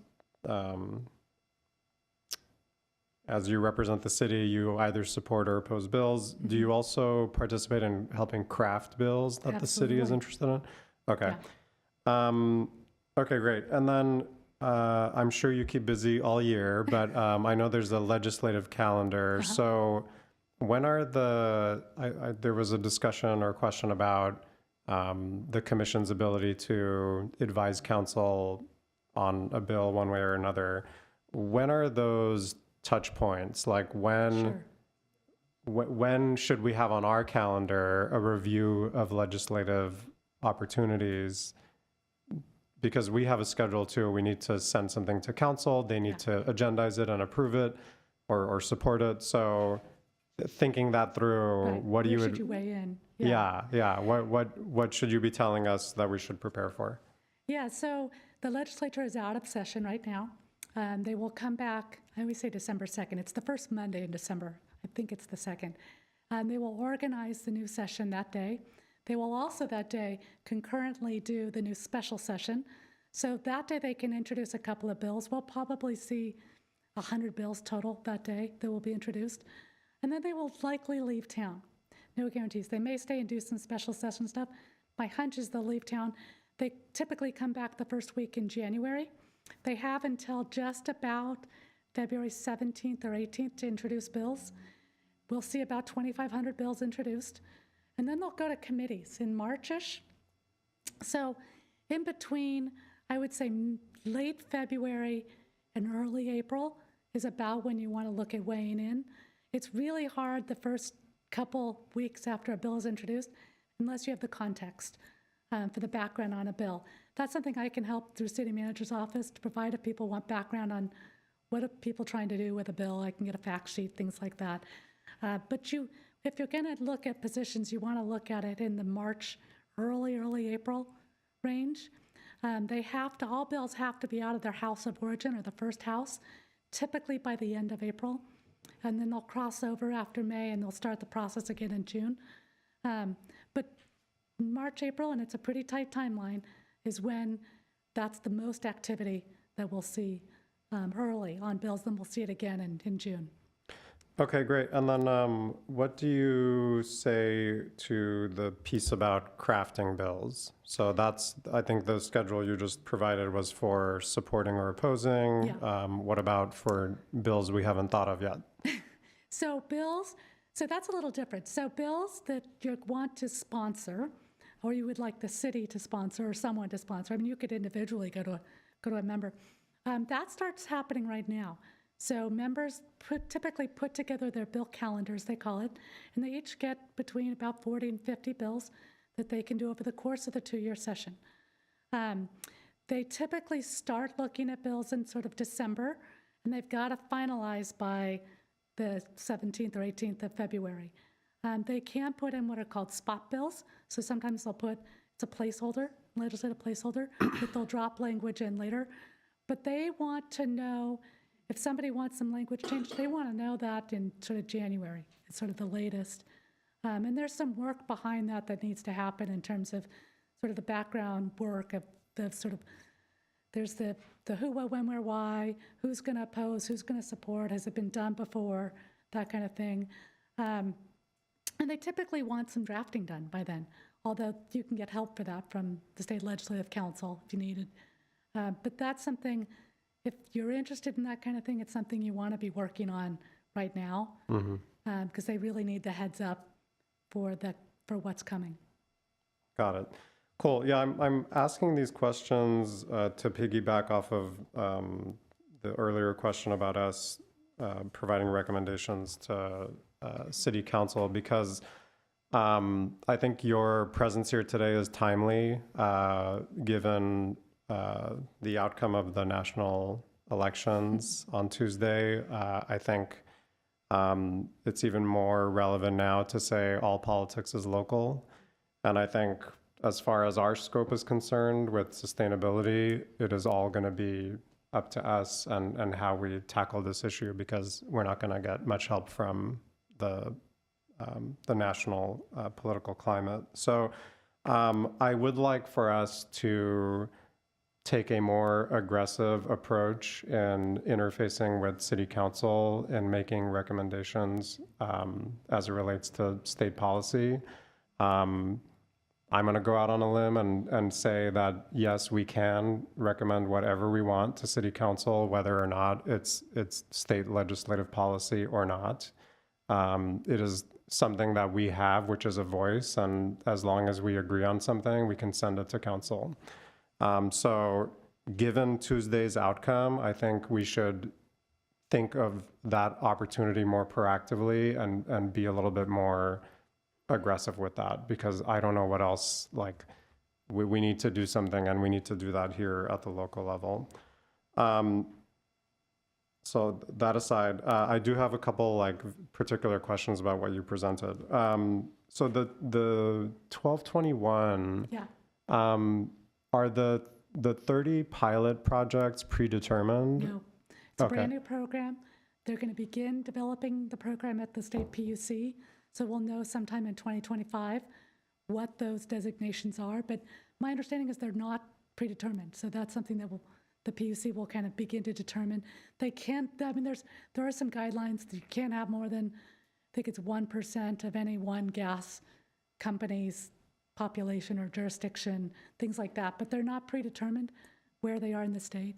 as you represent the city, you either support or oppose bills. Do you also participate in helping craft bills that the city is Absolutely. interested in? Okay. Yeah. Okay, great. And then I'm sure you keep busy all year, but I know there's a legislative calendar. So when are there was a discussion or question about the commission's ability to advise council on a bill one way or another. When are those touch points? Like when should we have on our calendar a review of legislative opportunities? Because we have a schedule too. We need to send something to council. They need to agendize it and approve it or support it. So thinking that through, Right. what do Where you should you weigh in? Yeah. What should you be telling us that we should prepare for? Yeah, so the legislature is out of session right now. They will come back, I always say December 2nd. It's the first Monday in December. I think it's the 2nd. They will organize the new session that day. They will also that day concurrently do the new special session. So that day they can introduce a couple of bills. We'll probably see 100 bills total that day that will be introduced. And then they will likely leave town. No guarantees. They may stay and do some special session stuff. My hunch is they'll leave town. They typically come back the first week in January. They have until just about February 17th or 18th to introduce bills. We'll see about 2,500 bills introduced. And then they'll go to committees in March-ish. So in between, I would say late February and early April is about when you want to look at weighing in. It's really hard the first couple weeks after a bill is introduced unless you have the context for the background on a bill. That's something I can help through city manager's office to provide if people want background on what are people trying to do with a bill. I can get a fact sheet, things like that. But if you're going to look at positions, you want to look at it in the March, early April range. All bills have to be out of their house of origin or the first house, typically by the end of April. And then they'll cross over after May and they'll start the process again in June. But March, April, and it's a pretty tight timeline, is when that's the most activity that we'll see early on bills. Then we'll see it again in June. Okay, great. And then what do you say to the piece about crafting bills? So that's, I think the schedule you just provided was for supporting or opposing. Yeah. What about for bills we haven't thought of yet? So that's a little different. So bills that you want to sponsor, or you would like the city to sponsor or someone to sponsor, I mean, you could individually go to a member. That starts happening right now. So members typically put together their bill calendars, they call it, and they each get between about 40 and 50 bills that they can do over the course of the 2-year session. They typically start looking at bills in sort of December, and they've got to finalize by the 17th or 18th of February. They can put in what are called spot bills. So sometimes they'll put, it's a placeholder, legislative placeholder, that they'll drop language in later. But they want to know, if somebody wants some language change, they want to know that in sort of January. It's sort of the latest. And there's some work behind that needs to happen in terms of sort of the background work of the sort of, there's the who, what, when, where, why, who's going to oppose, who's going to support, has it been done before, that kind of thing. And they typically want some drafting done by then, although you can get help for that from the State Legislative Council if you need it. But that's something, if you're interested in that kind of thing, it's something you want to be working on right now, because they really need the heads up for what's coming. Got it. Cool. Yeah, I'm asking these questions to piggyback off of the earlier question about us providing recommendations to City Council, because I think your presence here today is timely, given the outcome of the national elections on Tuesday. I think it's even more relevant now to say all politics is local. And I think as far as our scope is concerned with sustainability, it is all going to be up to us and how we tackle this issue, because we're not going to get much help from the national political climate. So I would like for us to take a more aggressive approach in interfacing with city council and making recommendations as it relates to state policy. I'm going to go out on a limb and say that, yes, we can recommend whatever we want to city council, whether or not it's state legislative policy or not. It is something that we have, which is a voice, and as long as we agree on something, we can send it to council. So given Tuesday's outcome, I think we should think of that opportunity more proactively and be a little bit more aggressive with that, because I don't know what else, like, we need to do something, and we need to do that here at the local level. So that aside, I do have a couple like particular questions about what you presented. So the 1221, Yeah. are the 30 pilot projects predetermined? No, it's a Okay. brand new program. They're going to begin developing the program at the state PUC. So we'll know sometime in 2025 what those designations are. But my understanding is they're not predetermined. So that's something that the PUC will kind of begin to determine. They can't, I mean, there are some guidelines. You can't have more than, I think it's 1% of any one gas company's population or jurisdiction, things like that. But they're not predetermined where they are in the state.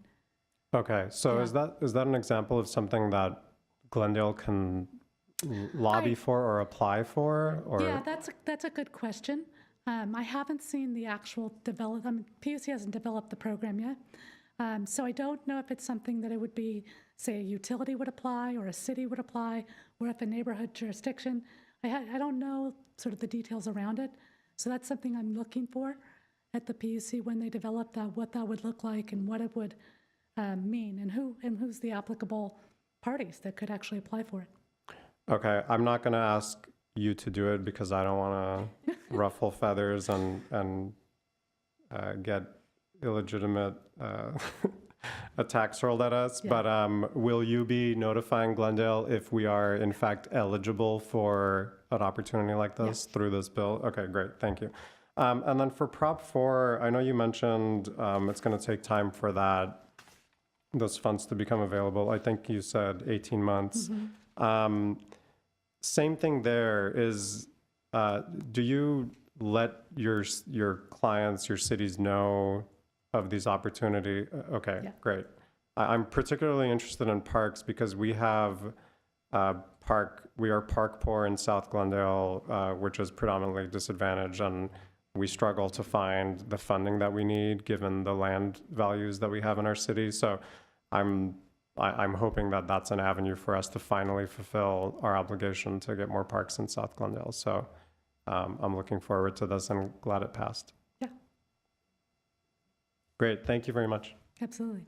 Okay, so Yeah. is that an example of something that Glendale can lobby for or apply for? Or Yeah, that's a good question. I haven't seen the actual PUC hasn't developed the program yet. So I don't know if it's something that it would be, say, a utility would apply or a city would apply, or if a neighborhood jurisdiction. I don't know sort of the details around it. So that's something I'm looking for at the PUC when they develop that, what that would look like and what it would mean, and who's the applicable parties that could actually apply for it. Okay, I'm not going to ask you to do it because I don't want to ruffle feathers and get illegitimate attacks hurled at us. Yeah. But will you be notifying Glendale if we are in fact eligible for an opportunity like this through this bill? Okay, great, thank you. And then for Prop 4, I know you mentioned it's going to take time for those funds to become available. I think you said 18 months. Same thing there is, do you let your clients, your cities know of these opportunity? Okay, Yeah. great. I'm particularly interested in parks because we are park poor in South Glendale, which is predominantly disadvantaged, and we struggle to find the funding that we need given the land values that we have in our city. So I'm hoping that that's an avenue for us to finally fulfill our obligation to get more parks in South Glendale. So I'm looking forward to this and glad it passed. Yeah. Great, thank you very much. Absolutely.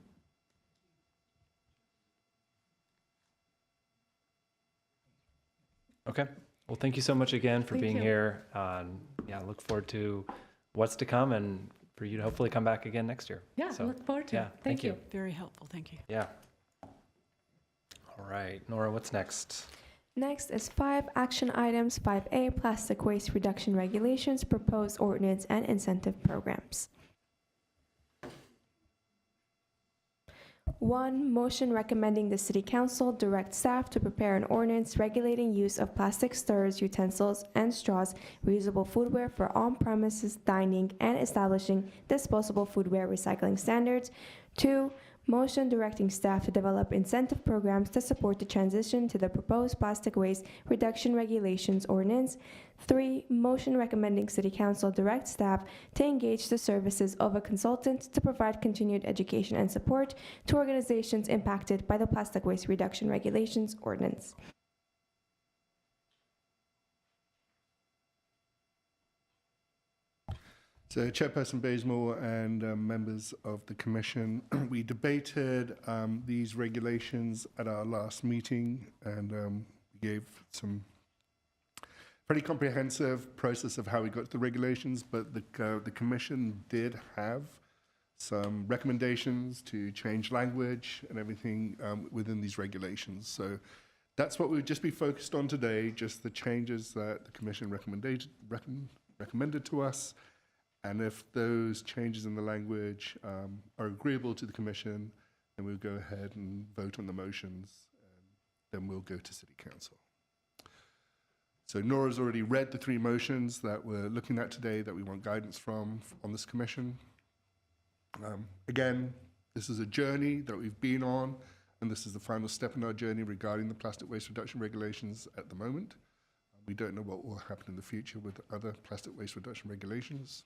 Okay. Well, thank you so much again for Thank being you. here. Yeah, look forward to what's to come and for you to hopefully come back again next year. Yeah, So, look forward to yeah, it. thank you. Very helpful, thank you. Yeah. All right, Nora, what's next? Next is 5 action items. 5A, plastic waste reduction regulations, proposed ordinance, and incentive programs. 1, motion recommending the City Council direct staff to prepare an ordinance regulating use of plastic stirrers, utensils, and straws, reusable foodware for on-premises dining, and establishing disposable foodware recycling standards. 2, motion directing staff to develop incentive programs to support the transition to the proposed plastic waste reduction regulations ordinance. 3, motion recommending City Council direct staff to engage the services of a consultant to provide continued education and support to organizations impacted by the plastic waste reduction regulations ordinance. So Chairperson Bazemore and members of the Commission, we debated these regulations at our last meeting, and we gave some pretty comprehensive process of how we got to the regulations, but the Commission did have some recommendations to change language and everything within these regulations. So that's what we'll just be focused on today, just the changes that the Commission recommended to us. And if those changes in the language are agreeable to the commission, then we'll go ahead and vote on the motions, and then we'll go to City Council. So Nora's already read the 3 motions that we're looking at today that we want guidance from on this commission. Again, this is a journey that we've been on, and this is the final step in our journey regarding the plastic waste reduction regulations at the moment. We don't know what will happen in the future with other plastic waste reduction regulations.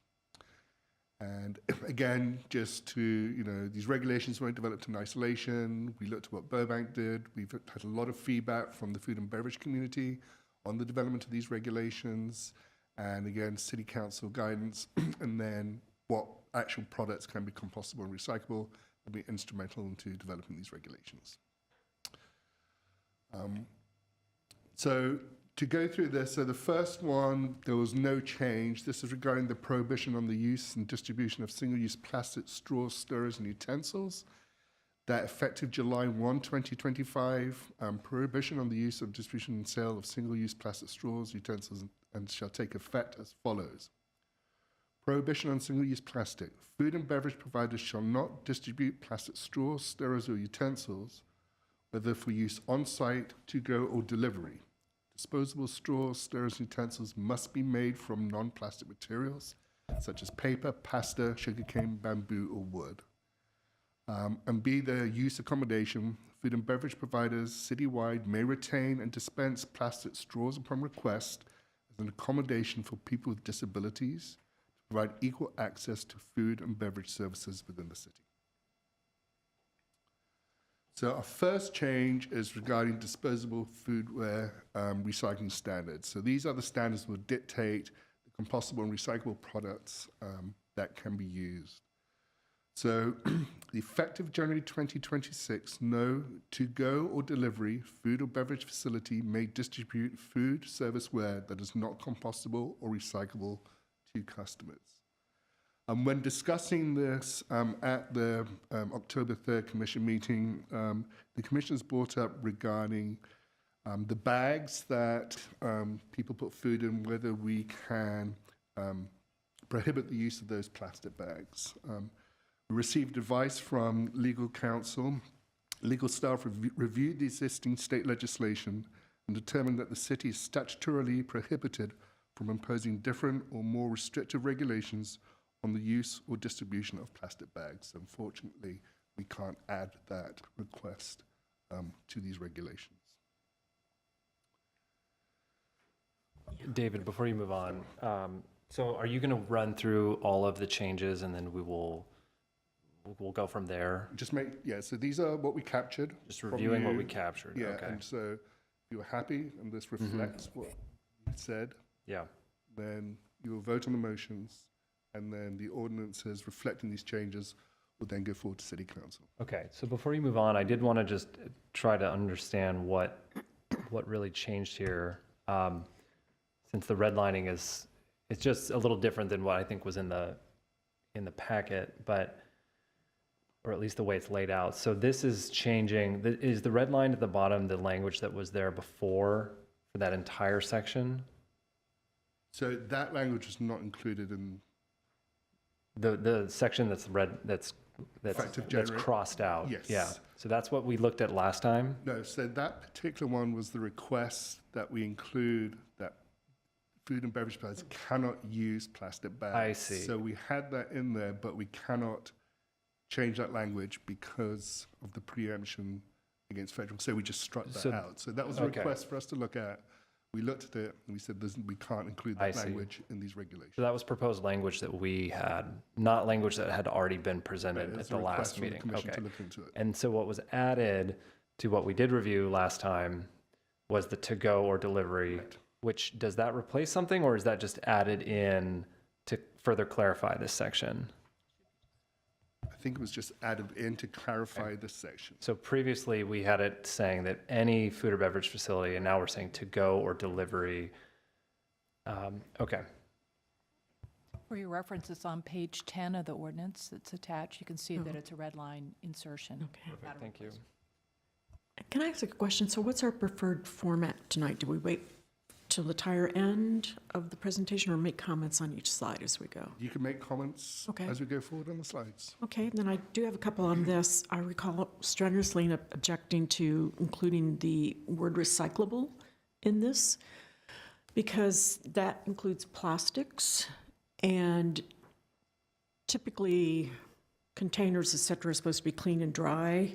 And again, just to, these regulations weren't developed in isolation. We looked at what Burbank did. We've had a lot of feedback from the food and beverage community on the development of these regulations. And again, City Council guidance, and then what actual products can be compostable and recyclable will be instrumental into developing these regulations. So to go through this, so the first one, there was no change. This is regarding the prohibition on the use and distribution of single-use plastic straws, stirrers, and utensils. That effective July 1, 2025, prohibition on the use of distribution and sale of single-use plastic straws, utensils, and shall take effect as follows. Prohibition on single-use plastic. Food and beverage providers shall not distribute plastic straws, stirrers, or utensils, whether for use on-site, to-go, or delivery. Disposable straws, stirrers, and utensils must be made from non-plastic materials, such as paper, pasta, sugarcane, bamboo, or wood. And B, the use accommodation. Food and beverage providers citywide may retain and dispense plastic straws upon request as an accommodation for people with disabilities to provide equal access to food and beverage services within the city. So our first change is regarding disposable foodware recycling standards. So these are the standards that will dictate the compostable and recyclable products that can be used. So effective January 2026, no to-go or delivery food or beverage facility may distribute food serviceware that is not compostable or recyclable to customers. When discussing this at the October 3rd Commission meeting, the Commissioners brought up regarding the bags that people put food in, whether we can prohibit the use of those plastic bags. We received advice from legal counsel. Legal staff reviewed the existing state legislation and determined that the city is statutorily prohibited from imposing different or more restrictive regulations on the use or distribution of plastic bags. Unfortunately, we can't add that request to these regulations. David, before you move on, so are you going to run through all of the changes and then we'll go from there? So these are what we captured. Just reviewing what we captured. Yeah, Okay. and so if you're happy and this reflects what you said, Yeah. then you will vote on the motions, and then the ordinances reflecting these changes will then go forward to City Council. Okay, so before you move on, I did want to just try to understand what really changed here. Since the redlining it's just a little different than what I think was in the packet, or at least the way it's laid out. So this is changing. Is the red line at the bottom the language that was there before for that entire section? So that language is not included in The section that's red, that's Effective January. crossed out. Yes. Yeah. So that's what we looked at last time. No, so that particular one was the request that we include that food and beverage providers cannot use plastic bags. I see. So we had that in there, but we cannot change that language because of the preemption against federal. So we just struck that out. So that was a Okay. request for us to look at. We looked at it and we said we can't include I that see. language in these regulations. So that was proposed language that we had, not language that had already been presented Right, at it's the a request last from the meeting. commission Okay. to look into it. And so what was added to what we did review last time was the to-go or delivery, Right. which, does that replace something, or is that just added in to further clarify this section? I think it was just added in to clarify this section. So previously, we had it saying that any food or beverage facility, and now we're saying to-go or delivery. Okay. For your reference, it's on page 10 of the ordinance that's attached. You can see that it's a red line insertion. Okay. Perfect, thank you. Can I ask a question? So what's our preferred format tonight? Do we wait to the entire end of the presentation or make comments on each slide as we go? You can make comments Okay. as we go forward on the slides. Okay, then I do have a couple on this. I recall strenuously objecting to including the word recyclable in this because that includes plastics and typically containers, et cetera, are supposed to be clean and dry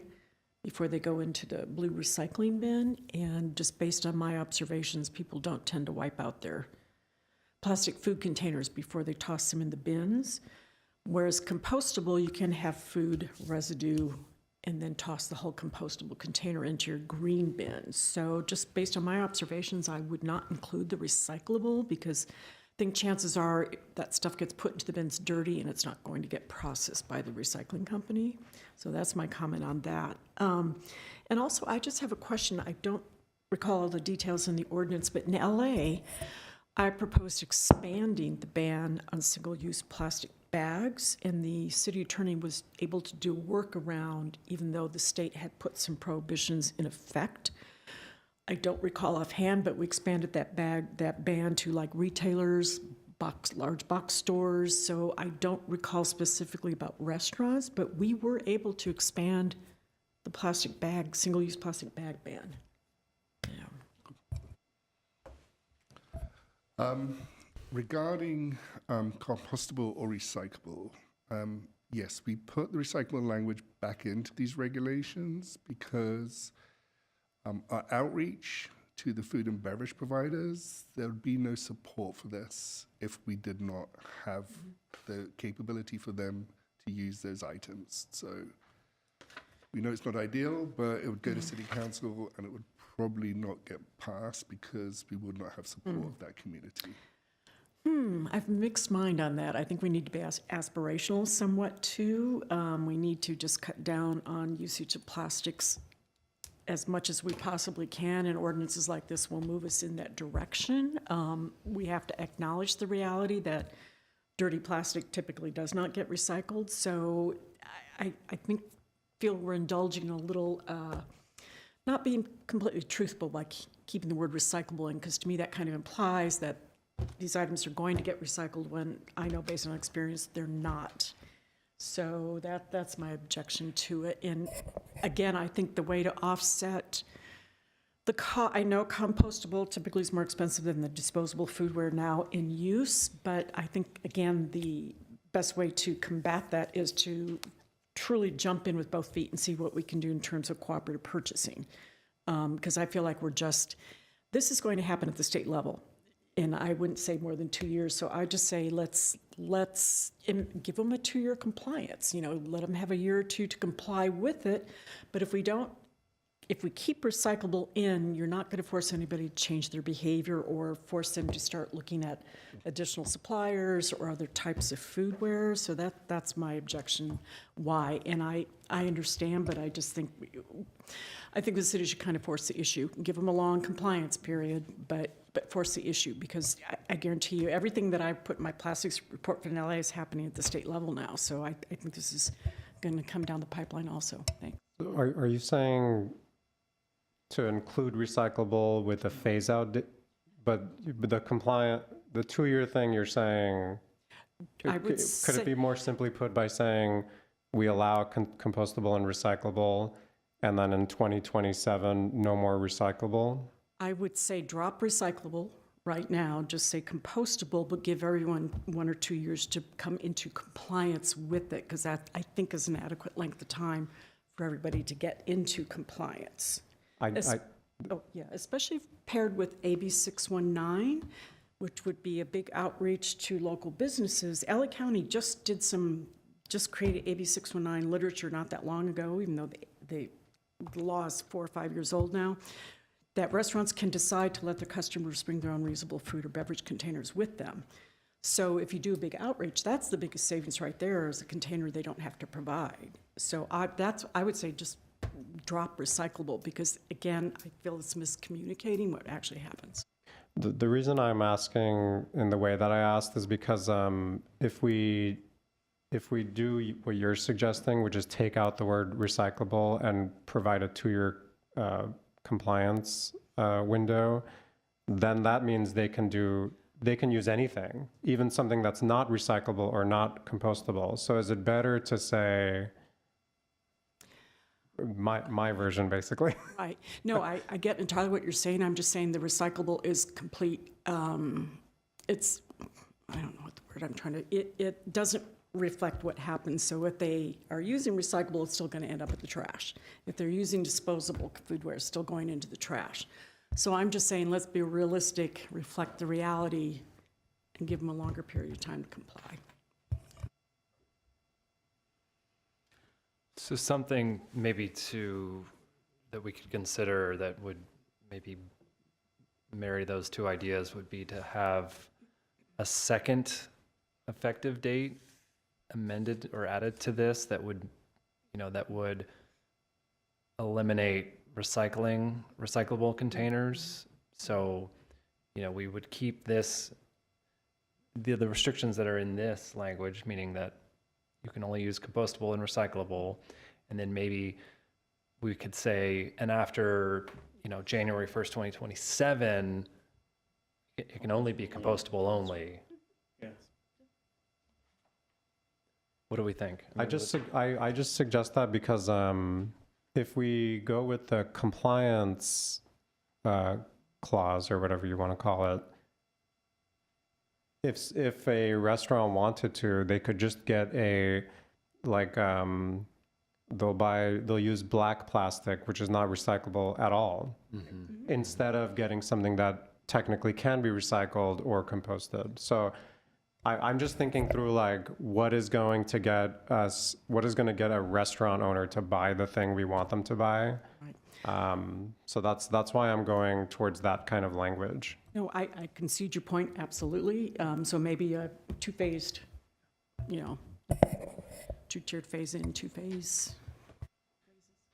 before they go into the blue recycling bin. And just based on my observations, people don't tend to wipe out their plastic food containers before they toss them in the bins. Whereas compostable, you can have food residue and then toss the whole compostable container into your green bin. So just based on my observations, I would not include the recyclable because I think chances are that stuff gets put into the bins dirty and it's not going to get processed by the recycling company. So that's my comment on that. And also, I just have a question. I don't recall all the details in the ordinance, but in LA, I proposed expanding the ban on single-use plastic bags, and the city attorney was able to do a workaround, even though the state had put some prohibitions in effect. I don't recall offhand, but we expanded that ban to like retailers, large box stores. So I don't recall specifically about restaurants, but we were able to expand the plastic bag, single-use plastic bag ban. Yeah. Regarding compostable or recyclable, yes, we put the recyclable language back into these regulations because our outreach to the food and beverage providers, there would be no support for this if we did not have the capability for them to use those items. So we know it's not ideal, but it would go to city council and it would probably not get passed because we would not have support of that community. I have a mixed mind on that. I think we need to be aspirational somewhat too. We need to just cut down on usage of plastics as much as we possibly can, and ordinances like this will move us in that direction. We have to acknowledge the reality that dirty plastic typically does not get recycled. So I feel we're indulging in a little, not being completely truthful by keeping the word recyclable in, because to me that kind of implies that these items are going to get recycled when I know based on experience they're not. So that's my objection to it. And again, I think the way to offset I know compostable typically is more expensive than the disposable foodware now in use, but I think, again, the best way to combat that is to truly jump in with both feet and see what we can do in terms of cooperative purchasing. Because I feel like this is going to happen at the state level. And I wouldn't say more than 2 years. So I just say let's give them a 2-year compliance. Let them have a year or two to comply with it. But if we keep recyclable in, you're not going to force anybody to change their behavior or force them to start looking at additional suppliers or other types of foodware. So that's my objection. Why? And I understand, but I just think the city should kind of force the issue, give them a long compliance period, but force the issue, because I guarantee you everything that I put in my plastics report from LA is happening at the state level now. So I think this is going to come down the pipeline also. Thanks. Are you saying to include recyclable with a phase out, but the 2-year thing you're saying, could it be more simply put by saying we allow compostable and recyclable, and then in 2027, no more recyclable? I would say drop recyclable right now, just say compostable, but give everyone 1 or 2 years to come into compliance with it, because that, I think, is an adequate length of time for everybody to get into compliance. Especially paired with AB 619, which would be a big outreach to local businesses. LA County just created AB 619 literature not that long ago, even though the law is 4 or 5 years old now, that restaurants can decide to let their customers bring their own reusable food or beverage containers with them. So if you do a big outreach, that's the biggest savings right there, is a container they don't have to provide. So I would say just drop recyclable, because again, I feel it's miscommunicating what actually happens. The reason I'm asking in the way that I asked is because if we do what you're suggesting, which is take out the word recyclable and provide a 2-year compliance window, then that means they can use anything, even something that's not recyclable or not compostable. So is it better to say, my version basically? Right. No, I get entirely what you're saying. I'm just saying the recyclable is complete, it's, I don't know what the word I'm trying to, it doesn't reflect what happens. So if they are using recyclable, it's still going to end up at the trash. If they're using disposable foodware, it's still going into the trash. So I'm just saying, let's be realistic, reflect the reality, and give them a longer period of time to comply. So something maybe that we could consider that would maybe marry those two ideas would be to have a second effective date amended or added to this that would eliminate recyclable containers. So, we would keep the restrictions that are in this language, meaning that you can only use compostable and recyclable, and then maybe we could say, and after, January 1st, 2027, it can only be compostable only. Yes. What do we think? I just suggest that because if we go with the compliance clause or whatever you want to call it, if a restaurant wanted to, they could just get they'll use black plastic, which is not recyclable at all, instead of getting something that technically can be recycled or composted. So I'm just thinking through what is going to get a restaurant owner to buy the thing we want them to buy. Right. So that's why I'm going towards that kind of language. No, I concede your point, absolutely. So maybe a two-phased, two-tiered phase in, two-phase.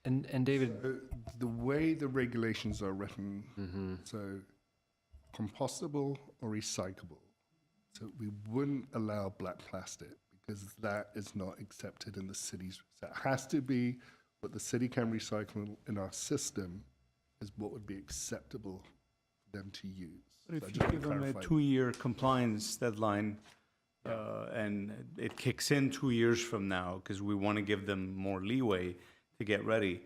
And David, The way the regulations are written, so compostable or recyclable. So we wouldn't allow black plastic because that is not accepted in the cities. So it has to be what the city can recycle in our system is what would be acceptable for them to use. But So I if just you want give to them a clarify. 2-year compliance deadline, and it kicks in 2 years from now, because we want to give them more leeway to get ready,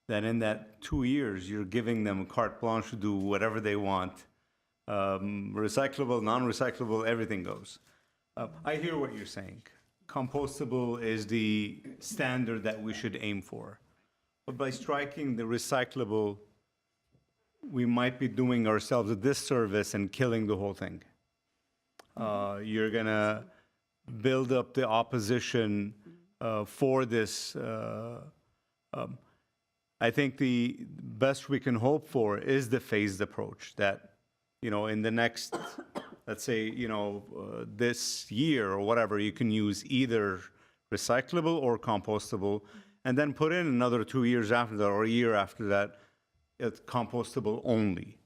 then in that 2 years, you're giving them carte blanche to do whatever they want. Recyclable, non-recyclable, everything goes. I hear what you're saying. Compostable is the standard that we should aim for. But by striking the recyclable, we might be doing ourselves a disservice and killing the whole thing. You're gonna build up the opposition for this. I think the best we can hope for is the phased approach that, in the next, let's say, this year or whatever, you can use either recyclable or compostable, and then put in another 2 years after that or a year after that, it's compostable only.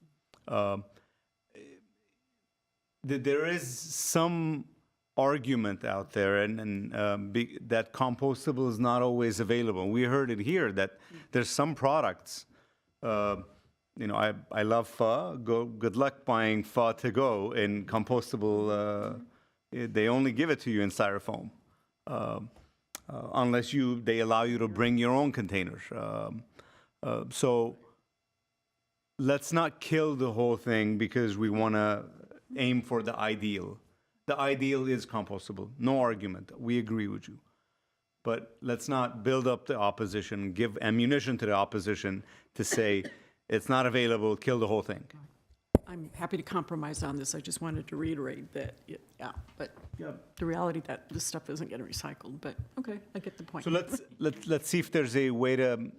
There is some argument out there that compostable is not always available. We heard it here that there's some products, I love pho. Good luck buying pho to go in compostable. They only give it to you in styrofoam, unless they allow you to bring your own containers. So let's not kill the whole thing because we want to aim for the ideal. The ideal is compostable, no argument. We agree with you. But let's not build up the opposition, give ammunition to the opposition to say it's not available, kill the whole thing. I'm happy to compromise on this. I just wanted to reiterate that, but the reality that this stuff isn't getting recycled, but okay, I get the point. So let's see if there's a way to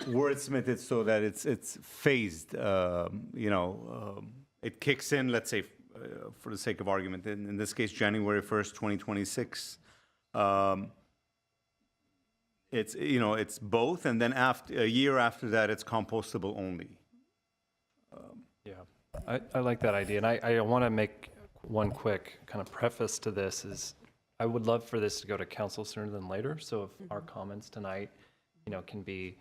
wordsmith it so that it's phased. It kicks in, let's say, for the sake of argument, in this case, January 1st, 2026. It's both, and then a year after that, it's compostable only. I like that idea, and I want to make one quick kind of preface to this is I would love for this to go to council sooner than later, so if our comments tonight, can be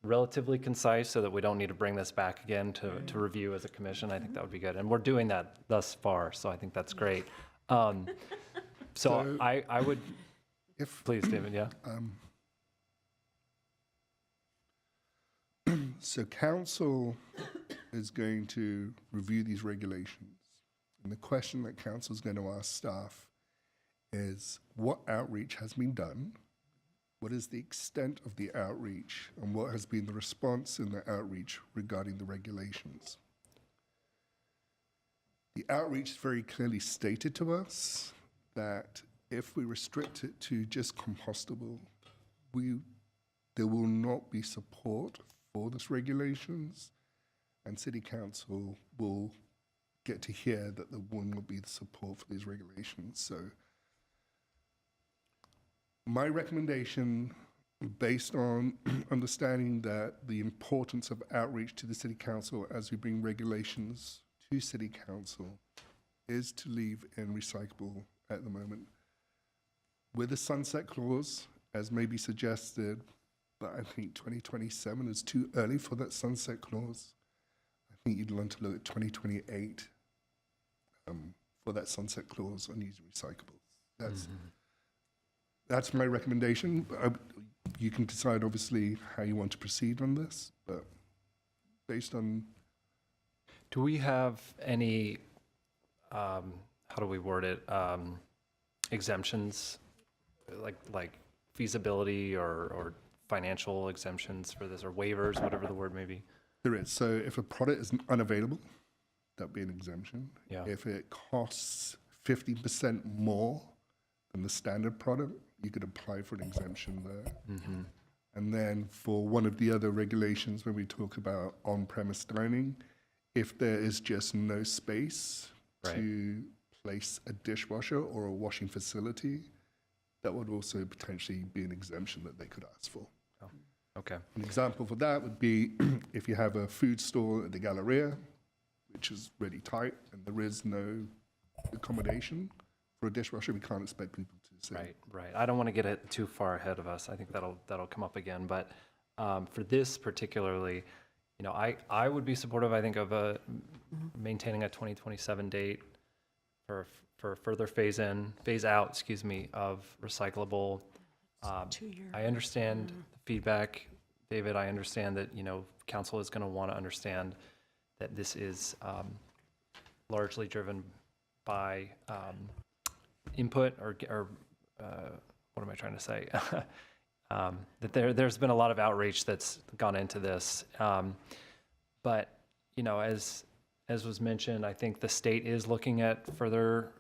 relatively concise so that we don't need to bring this back again to review as a commission. I think that would be good. And we're doing that thus far, so I think that's great. So So- I would, If, please, David, yeah? So council is going to review these regulations. And the question that council is going to ask staff is, what outreach has been done? What is the extent of the outreach? And what has been the response in the outreach regarding the regulations? The outreach very clearly stated to us that if we restrict it to just compostable, there will not be support for this regulations, and City Council will get to hear that there will not be the support for these regulations. So my recommendation, based on understanding that the importance of outreach to the City Council as we bring regulations to City Council, is to leave in recyclable at the moment. With a sunset clause, as may be suggested, but I think 2027 is too early for that sunset clause. I think you'd want to look at 2028 for that sunset clause on using recyclables. That's my recommendation. You can decide, obviously, how you want to proceed on this, but based on... Do we have any, how do we word it, exemptions, like feasibility or financial exemptions for this, or waivers, whatever the word may be? There is. So if a product is unavailable, that'd be an exemption. Yeah. If it costs 50% more than the standard product, you could apply for an exemption there. Mm-hmm. And then for one of the other regulations, when we talk about on-premise dining, if there is just no space Right. to place a dishwasher or a washing facility, that would also potentially be an exemption that they could ask for. Okay. An example for that would be if you have a food store at the Galleria, which is really tight, and there is no accommodation for a dishwasher, we can't expect people to sit. Right. I don't want to get it too far ahead of us. I think that'll come up again. But for this particularly, I would be supportive, I think, of maintaining a 2027 date for further phase out, of recyclable. I understand the feedback, David. I understand that, council is going to want to understand that this is largely driven by input or what am I trying to say? That there's been a lot of outreach that's gone into this. But, as was mentioned, I think the state is looking at further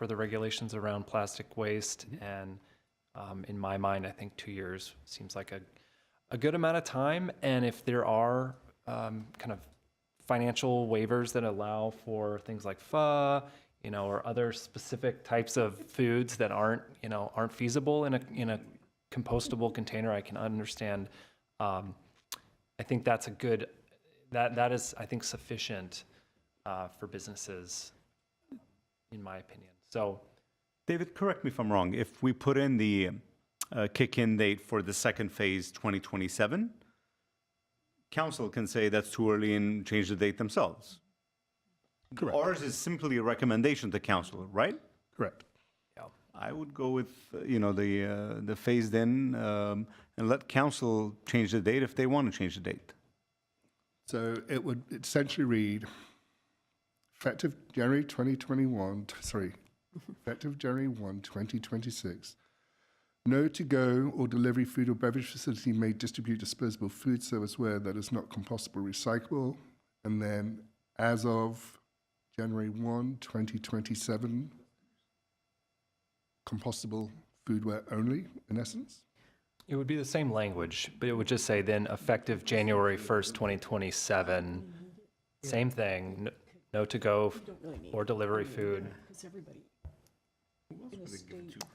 regulations around plastic waste. And in my mind, I think 2 years seems like a good amount of time. And if there are kind of financial waivers that allow for things like pho, or other specific types of foods that aren't feasible in a compostable container, I can understand. I think that's a good, that is, I think, sufficient for businesses, in my opinion. So, David, correct me if I'm wrong. If we put in the kick-in date for the second phase, 2027, council can say that's too early and change the date themselves. Correct. Ours is simply a recommendation to council, right? Correct. I would go with, the phased in, and let council change the date if they want to change the date. So it would essentially read, effective January 1, 2026, no to-go or delivery food or beverage facility may distribute disposable food serviceware that is not compostable or recyclable. And then as of January 1, 2027, compostable foodware only, in essence? it would be the same language, but it would just say then effective January 1st, 2027, same thing, no to-go or delivery food.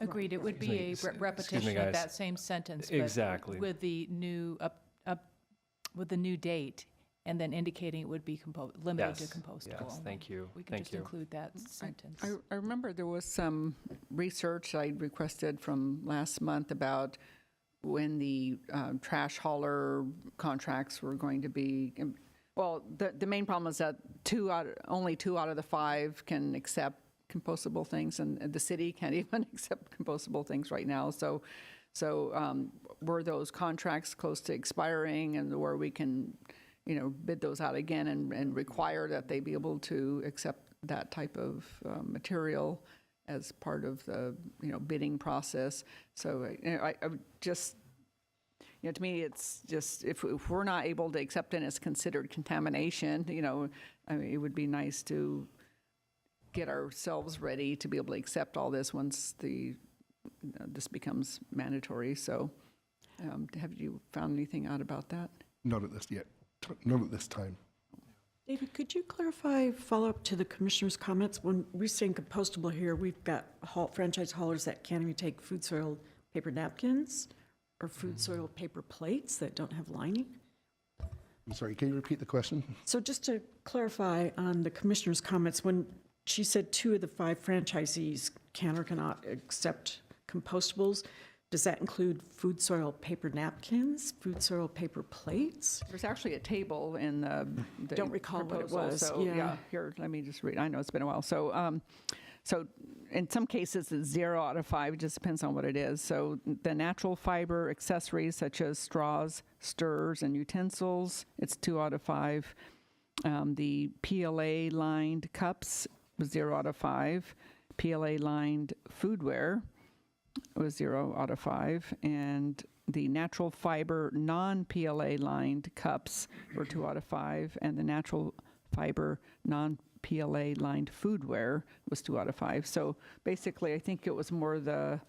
Agreed, it would be a Excuse me, repetition of guys. that same sentence. but Exactly. With the new, with the new date, and then indicating it would be limited to Yes, compostable. yes, thank you, We can thank just you. include that sentence. I remember there was some research I requested from last month about when the trash hauler contracts were going to be, well, the main problem is that only 2 out of the 5 can accept compostable things, and the city can't even accept compostable things right now. So were those contracts close to expiring, and where we can, bid those out again and require that they be able to accept that type of material as part of the, bidding process. So I would just, to me, it's just, if we're not able to accept it as considered contamination, I mean, it would be nice to get ourselves ready to be able to accept all this once this becomes mandatory. So have you found anything out about that? Not at this yet. Not at this time. David, could you clarify, follow up to the commissioner's comments? When we're saying compostable here, we've got franchise haulers that can't even take food soil paper napkins or food soil paper plates that don't have lining. I'm sorry, can you repeat the question? So just to clarify on the commissioner's comments, when she said 2 of the 5 franchisees can or cannot accept compostables, does that include food soil paper napkins, food soil paper plates? There's actually a table in the Don't recall what it proposal. was, So, yeah. here, let me just read. I know it's been a while. So, so in some cases, it's 0 out of 5. It just depends on what it is. So the natural fiber accessories such as straws, stirrers, and utensils, it's 2 out of 5. The PLA-lined cups was 0 out of 5. PLA-lined foodware was 0 out of 5. And the natural fiber non-PLA lined cups were 2 out of 5. And the natural fiber non-PLA lined foodware was 2 out of 5. So basically, I think it was more the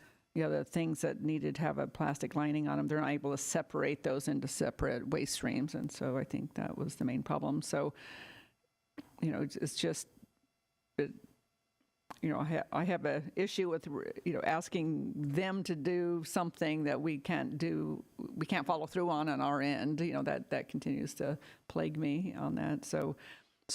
things that needed to have a plastic lining on them. They're not able to separate those into separate waste streams. And so I think that was the main problem. So, it's just, I have an issue with, asking them to do something that we can't do, we can't follow through on our end. That continues to plague me on that. So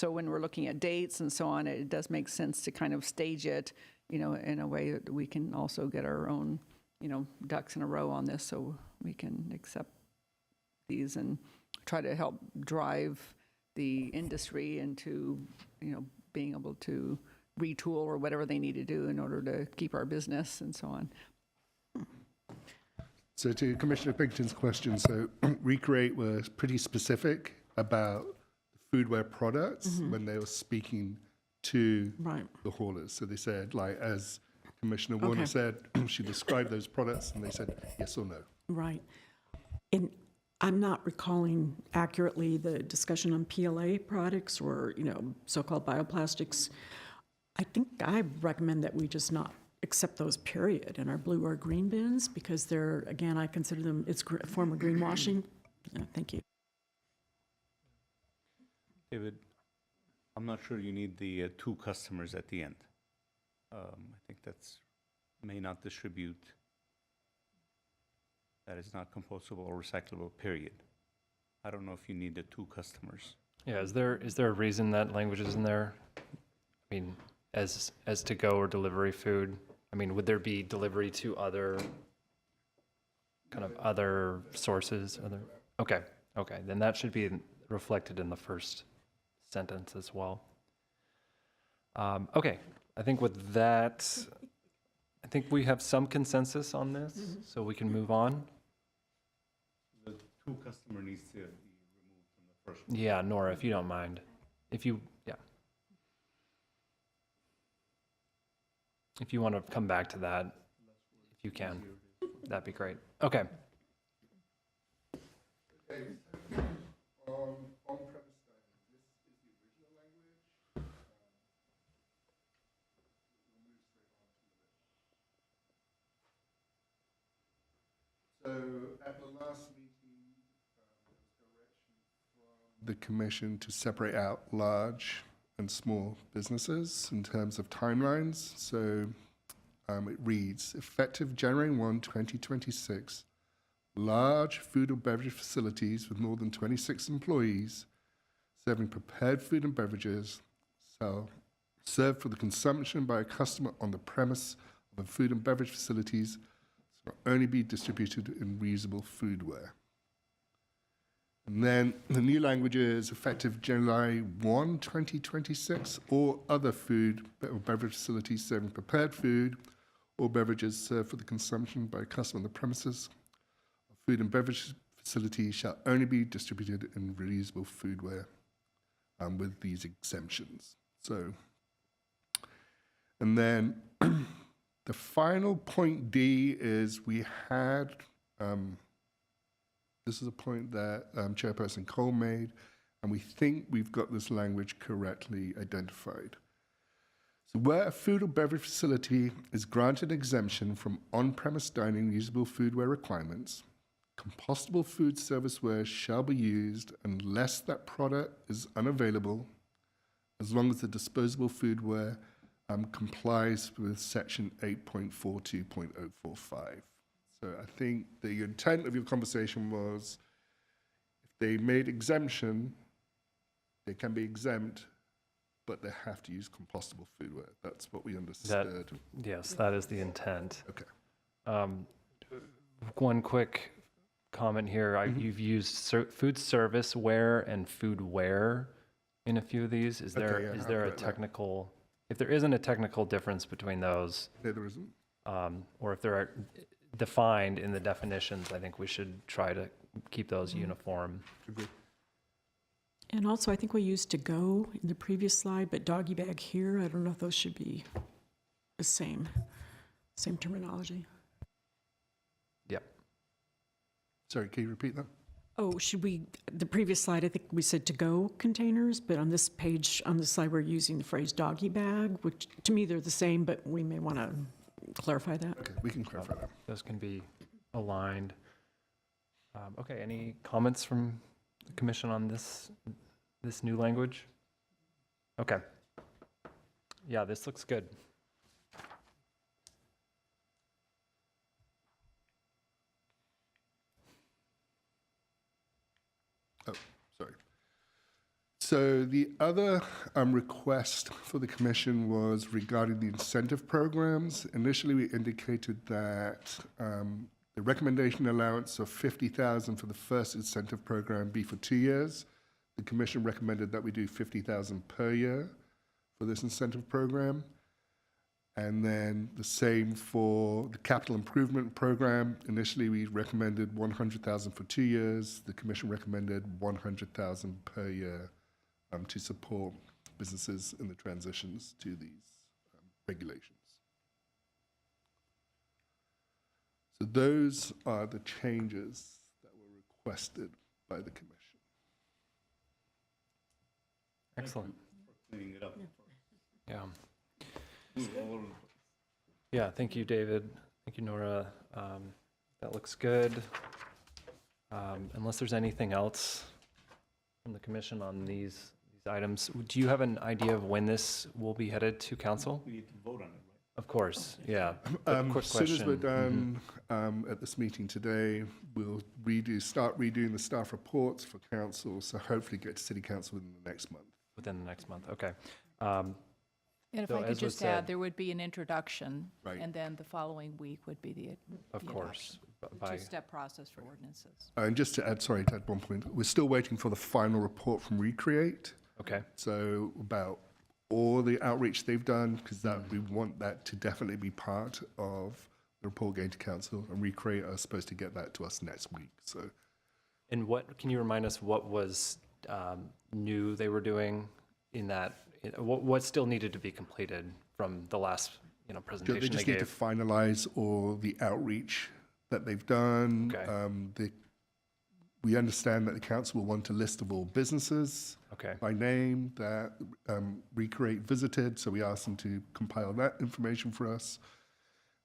when we're looking at dates and so on, it does make sense to kind of stage it, in a way that we can also get our own, ducks in a row on this, so we can accept these and try to help drive the industry into, being able to retool or whatever they need to do in order to keep our business and so on. So to Commissioner Pickerington's question, so Recreate was pretty specific about foodware products when they were speaking to the haulers. So they said, like, as Commissioner Warner said, she described those products and they said yes or no. Right. And I'm not recalling accurately the discussion on PLA products or, so-called bioplastics. I think I recommend that we just not accept those, period, in our blue or green bins, because they're, again, I consider them, it's a form of greenwashing. Thank you. David, I'm not sure you need the 2 customers at the end. I think that's may not distribute. That is not compostable or recyclable, period. I don't know if you need the 2 customers. Yeah, is there a reason that language is in there? I mean, as to go or delivery food, I mean, would there be delivery to other sources? Okay, then that should be reflected in the first sentence as well. Okay, I think with that, I think we have some consensus on this, so we can move on. The 2 customer needs to be removed from the first one. Yeah, Nora, if you don't mind. If you want to come back to that, if you can, that'd be great. Okay. On-premise dining, this is the original language. We'll move straight on to the list. So at the last meeting, there was direction from the commission to separate out large and small businesses in terms of timelines. So it reads, effective January 1, 2026, large food or beverage facilities with more than 26 employees serving prepared food and beverages served for the consumption by a customer on the premise of a food and beverage facilities shall only be distributed in reusable foodware. And then the new language is effective July 1, 2026, all other food or beverage facilities serving prepared food or beverages served for the consumption by a customer on the premises of food and beverage facilities shall only be distributed in reusable foodware with these exemptions. So, and then the final point D is we had, this is a point that Chairperson Cole made, and we think we've got this language correctly identified. So where a food or beverage facility is granted exemption from on-premise dining reusable foodware requirements, compostable food serviceware shall be used unless that product is unavailable, as long as the disposable foodware complies with section 8.42.045. So I think the intent of your conversation was if they made exemption, they can be exempt, but they have to use compostable foodware. That's what we understood. Yes, that is the intent. Okay. One quick comment here. You've used food serviceware and foodware in a few of these. Is there Okay, yeah, is there I'll a put that. technical, if there isn't a technical difference between those, No, there isn't. or if they're defined in the definitions, I think we should try to keep those uniform. Agree. And also, I think we used to go in the previous slide, but doggy bag here, I don't know if those should be the same terminology. Yep. Sorry, can you repeat that? Oh, should we, the previous slide, I think we said to-go containers, but on this page, on this slide, we're using the phrase doggy bag, which to me, they're the same, but we may want to clarify that. Okay, we can clarify that. Those can be aligned. Okay, any comments from the commission on this new language? Okay. Yeah, this looks good. Oh, sorry. So the other request for the commission was regarding the incentive programs. Initially, we indicated that the recommendation allowance of $50,000 for the first incentive program be for 2 years. The commission recommended that we do $50,000 per year for this incentive program. And then the same for the capital improvement program. Initially, we recommended $100,000 for 2 years. The commission recommended $100,000 per year to support businesses in the transitions to these regulations. So those are the changes that were requested by the commission. Excellent. Cleaning it up. Yeah. Yeah, thank you, David. Thank you, Nora. That looks good. Unless there's anything else from the commission on these items, do you have an idea of when this will be headed to council? We need to vote on it, right? Of course, yeah. But quick As soon as we're question. done at this meeting today, we'll start redoing the staff reports for council, so hopefully get to city council within the next month. Within the next month, okay. And if So I could as was just add, said- there would be an introduction, Right. and then the following week would be the Of the course. adoption. By, Two-step process for ordinances. And just to add, sorry, to add one point, we're still waiting for the final report from Recreate. okay, So about all the outreach they've done, because that we want that to definitely be part of the report going to council, and Recreate are supposed to get that to us next week. So and what, can you remind us what was new they were doing in that, what still needed to be completed from the last, they presentation they just need to gave? finalize all the outreach that they've done. Okay. We understand that the council will want a list of all businesses Okay, by name that Recreate visited, so we asked them to compile that information for us.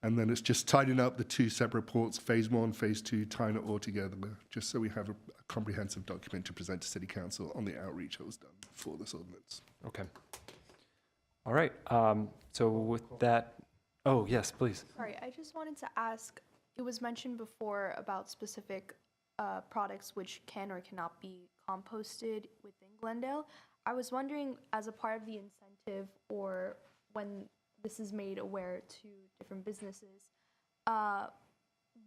And then it's just tidying up the two separate reports, phase 1, phase 2, tying it all together, just so we have a comprehensive document to present to City Council on the outreach that was done for this ordinance. okay. All right, so with that, oh, yes, please. Sorry, I just wanted to ask, it was mentioned before about specific products which can or cannot be composted within Glendale. I was wondering, as a part of the incentive or when this is made aware to different businesses,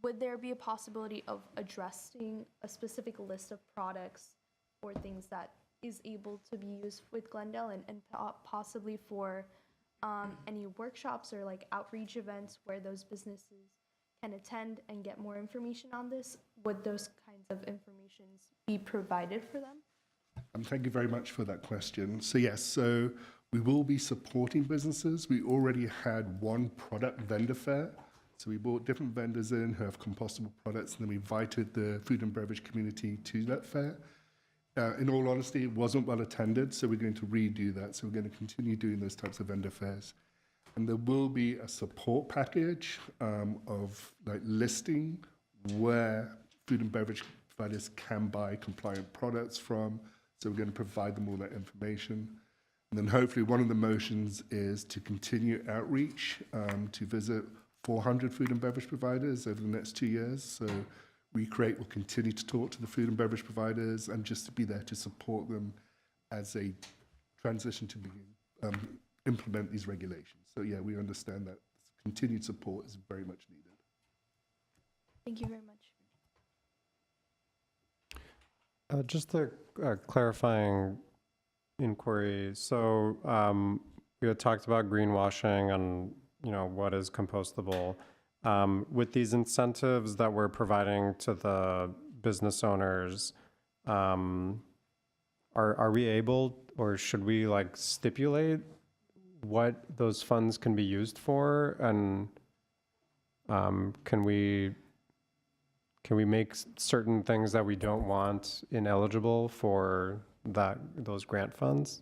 would there be a possibility of addressing a specific list of products or things that is able to be used with Glendale and possibly for any workshops or like outreach events where those businesses can attend and get more information on this? Would those kinds of informations be provided for them? Thank you very much for that question. So yes, so we will be supporting businesses. We already had one product vendor fair. So we brought different vendors in who have compostable products, and then we invited the food and beverage community to that fair. In all honesty, it wasn't well attended, so we're going to redo that. So we're going to continue doing those types of vendor fairs. And there will be a support package of like listing where food and beverage providers can buy compliant products from. So we're going to provide them all that information. And then hopefully one of the motions is to continue outreach to visit 400 food and beverage providers over the next 2 years. So Recreate will continue to talk to the food and beverage providers and just to be there to support them as they transition to begin implement these regulations. So yeah, we understand that continued support is very much needed. Thank you very much. Just a clarifying inquiry. So we had talked about greenwashing and what is compostable. With these incentives that we're providing to the business owners, are we able, or should we like stipulate what those funds can be used for? And can we make certain things that we don't want ineligible for those grant funds?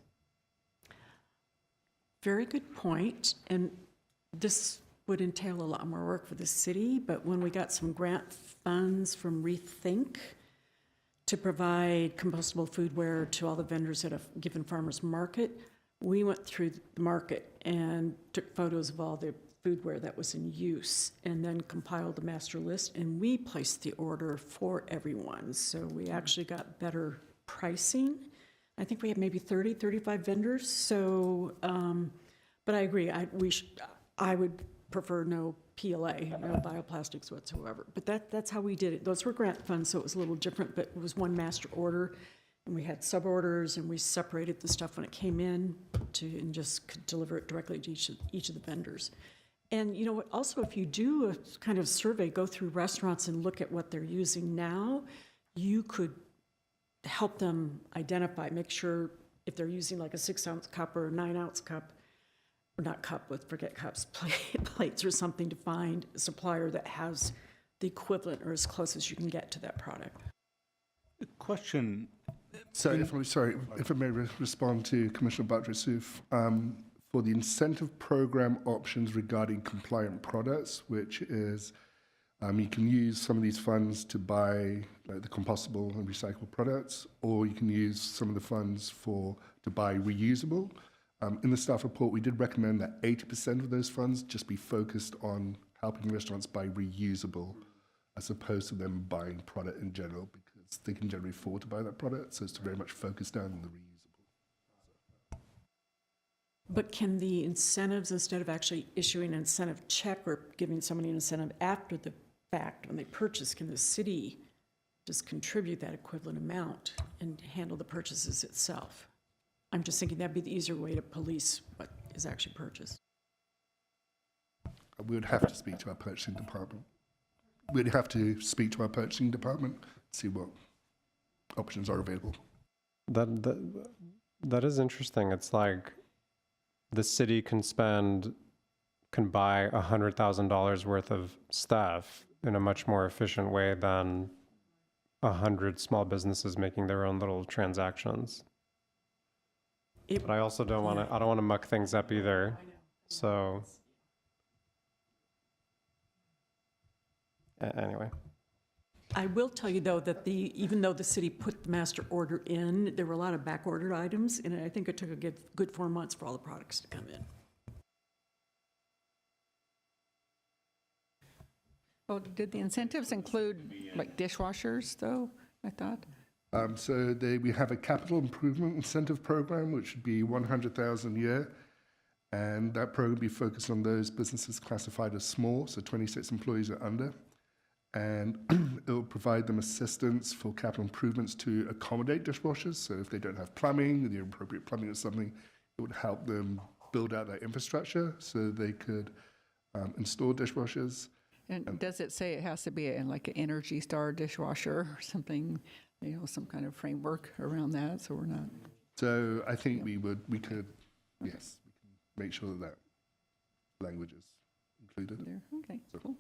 Very good point. And this would entail a lot more work for the city, but when we got some grant funds from Rethink to provide compostable foodware to all the vendors at a given farmer's market, we went through the market and took photos of all the foodware that was in use and then compiled a master list, and we placed the order for everyone. So we actually got better pricing. I think we have maybe 30, 35 vendors. So, but I agree, I would prefer no PLA, no bioplastics whatsoever. But that's how we did it. Those were grant funds, so it was a little different, but it was one master order. And we had sub-orders, and we separated the stuff when it came in and just could deliver it directly to each of the vendors. And you know what, also if you do a kind of survey, go through restaurants and look at what they're using now, you could help them identify, make sure if they're using like a 6-ounce cup or a 9-ounce cup, or not cup, let's forget cups, plates or something, to find a supplier that has the equivalent or as close as you can get to that product. Question. So if I may respond to Commissioner Buttress-Souf, for the incentive program options regarding compliant products, which is you can use some of these funds to buy like the compostable and recyclable products, or you can use some of the funds to buy reusable. In the staff report, we did recommend that 80% of those funds just be focused on helping restaurants buy reusable as opposed to them buying product in general, because they can generally afford to buy that product. So it's very much focused down on the reusable. But can the incentives, instead of actually issuing an incentive check or giving somebody an incentive after the fact when they purchase, can the city just contribute that equivalent amount and handle the purchases itself? I'm just thinking that'd be the easier way to police what is actually purchased. We would have to speak to our purchasing department. We'd have to speak to our purchasing department, see what options are available. That is interesting. It's like the city can buy $100,000 worth of stuff in a much more efficient way than 100 small businesses making their own little transactions. But I also don't want to. I don't want to muck things up either. So anyway. I will tell you though that even though the city put the master order in, there were a lot of back ordered items, and I think it took a good 4 months for all the products to come in. Well, did the incentives include like dishwashers though, I thought? So we have a capital improvement incentive program, which would be $100,000 a year. And that program would be focused on those businesses classified as small, so 26 employees or under. and it will provide them assistance for capital improvements to accommodate dishwashers. So if they don't have plumbing, the appropriate plumbing or something, it would help them build out that infrastructure so they could install dishwashers. And does it say it has to be like an Energy Star dishwasher or something, some kind of framework around that, so we're not... So I think we could, yes, we can make sure that language is included. There. Okay, cool.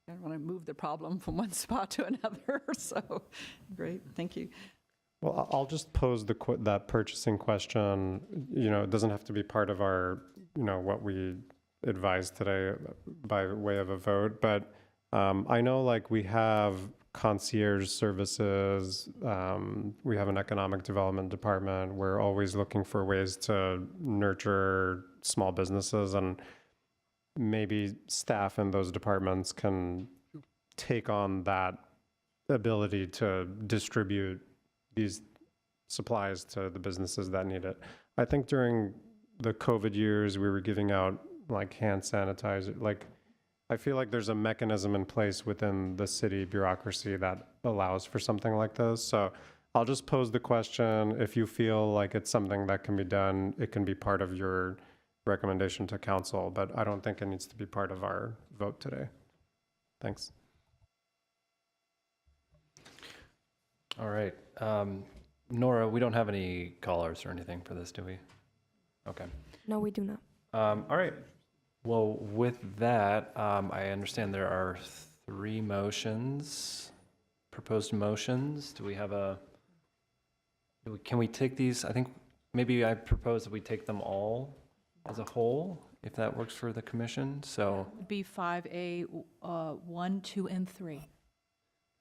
I don't want to move the problem from one spot to another, so great, thank you. Well, I'll just pose that purchasing question. It doesn't have to be part of our, what we advised today by way of a vote, but I know like we have concierge services, we have an economic development department. We're always looking for ways to nurture small businesses, and maybe staff in those departments can take on that ability to distribute these supplies to the businesses that need it. I think during the COVID years, we were giving out like hand sanitizer. Like, I feel like there's a mechanism in place within the city bureaucracy that allows for something like this. So I'll just pose the question. If you feel like it's something that can be done, it can be part of your recommendation to council, but I don't think it needs to be part of our vote today. Thanks. All right. Nora, we don't have any callers or anything for this, do we? Okay. No, we do not. All right. Well, with that, I understand there are 3 motions, proposed motions. Do we have can we take these? I think maybe I propose that we take them all as a whole, if that works for the commission. So, Be 5A, 1, 2, and 3.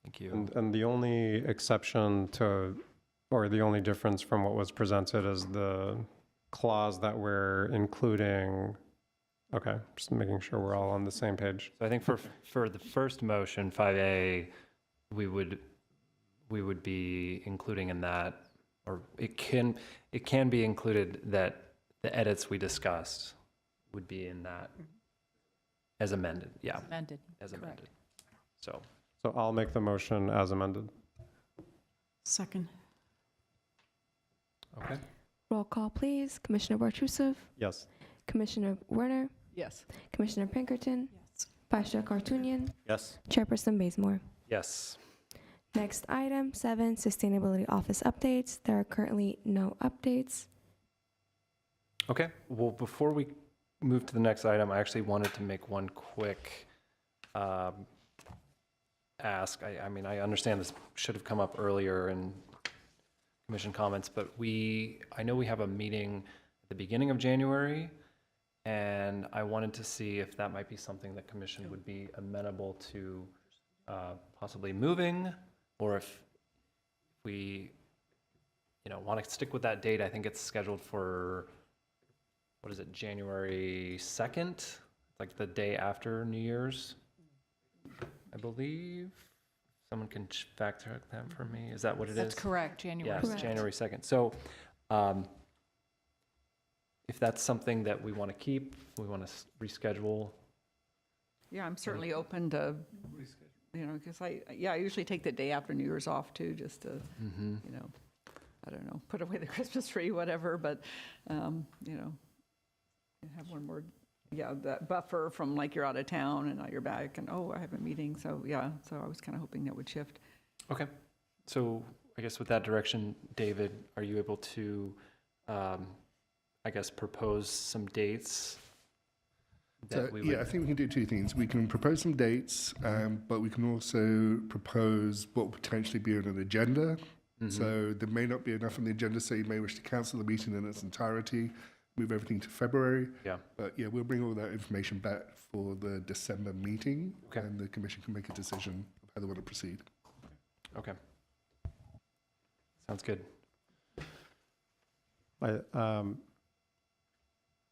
thank you. And the only exception to, or the only difference from what was presented is the clause that we're including. Okay, just making sure we're all on the same page. So I think for the first motion, 5A, we would be including in that, or it can be included that the edits we discussed would be in that as amended. Yeah, Amended. as correct. amended. So I'll make the motion as amended. Second. okay. Roll call, please. Commissioner Bartusev, Yes. Commissioner Werner, Yes. Commissioner Pinkerton, Yes. Vice Chair Kartunian, Yes. Chairperson Bazemore. Yes. Next item, 7, Sustainability Office updates. There are currently no updates. Okay. Well, before we move to the next item, I actually wanted to make one quick ask. I mean, I understand this should have come up earlier in commission comments, but I know we have a meeting at the beginning of January, and I wanted to see if that might be something that commission would be amenable to possibly moving, or if we, want to stick with that date. I think it's scheduled for, what is it, January 2nd? Like the day after New Year's, I believe. Someone can fact check that for me. Is that what it is? That's correct, January Yes, 2nd. January 2nd. So if that's something that we want to keep, we want to reschedule. Yeah, I'm certainly open to, because I usually take the day after New Year's off too, just to, I don't know, put away the Christmas tree, whatever, but, have one more, that buffer from like you're out of town and now you're back and, I have a meeting. So, so I was kind of hoping that would shift. Okay. So I guess with that direction, David, are you able to, propose some dates? So, I think we can do 2 things. We can propose some dates, but we can also propose what would potentially be on an agenda. Mm-hmm. So there may not be enough on the agenda, so you may wish to cancel the meeting in its entirety, move everything to February. Yeah. But we'll bring all that information back for the December meeting, Okay. and the commission can make a decision of how they want to proceed. Okay. Sounds good.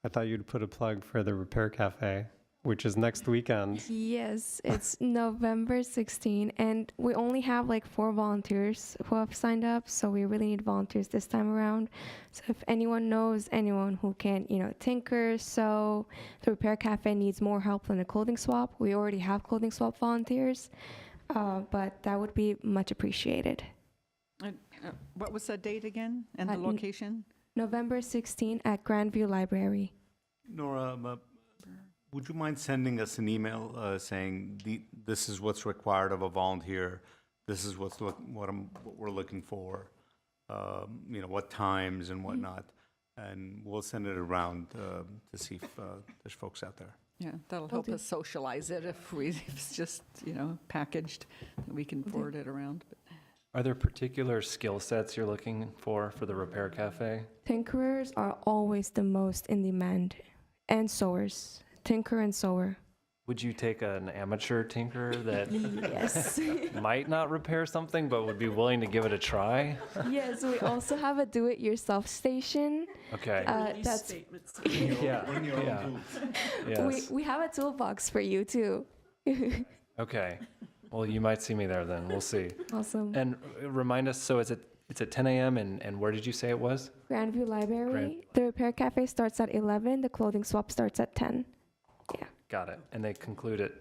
I thought you'd put a plug for the Repair Cafe, which is next weekend. Yes, it's November 16, and we only have like 4 volunteers who have signed up, so we really need volunteers this time around. So if anyone knows anyone who can, tinker, sew, the Repair Cafe needs more help than a clothing swap. We already have clothing swap volunteers. but that would be much appreciated. What was the date again and the N- location? November 16 at Grandview Library. Nora, would you mind sending us an email saying this is what's required of a volunteer, this is what we're looking for, what times and whatnot, and we'll send it around to see if there's folks out there. Yeah, that'll Will help do. us socialize it if it's just, packaged, that we can Will do. forward it around. Are there particular skill sets you're looking for the Repair Cafe? Tinkerers are always the most in demand, and sewers. Tinker and sewer. Would you take an amateur tinkerer that Yes. might not repair something but would be willing to give it a try? Yes, we also have a do-it-yourself station. Okay. That's Yeah. Yeah. Yes. we have a toolbox for you too. Okay. Well, you might see me there then. We'll see. Awesome. And remind us, so it's at 10 a.m. and where did you say it was? Grandview Library. The Repair Cafe starts at 11. The clothing swap starts at 10. Yeah. Got it. And they conclude at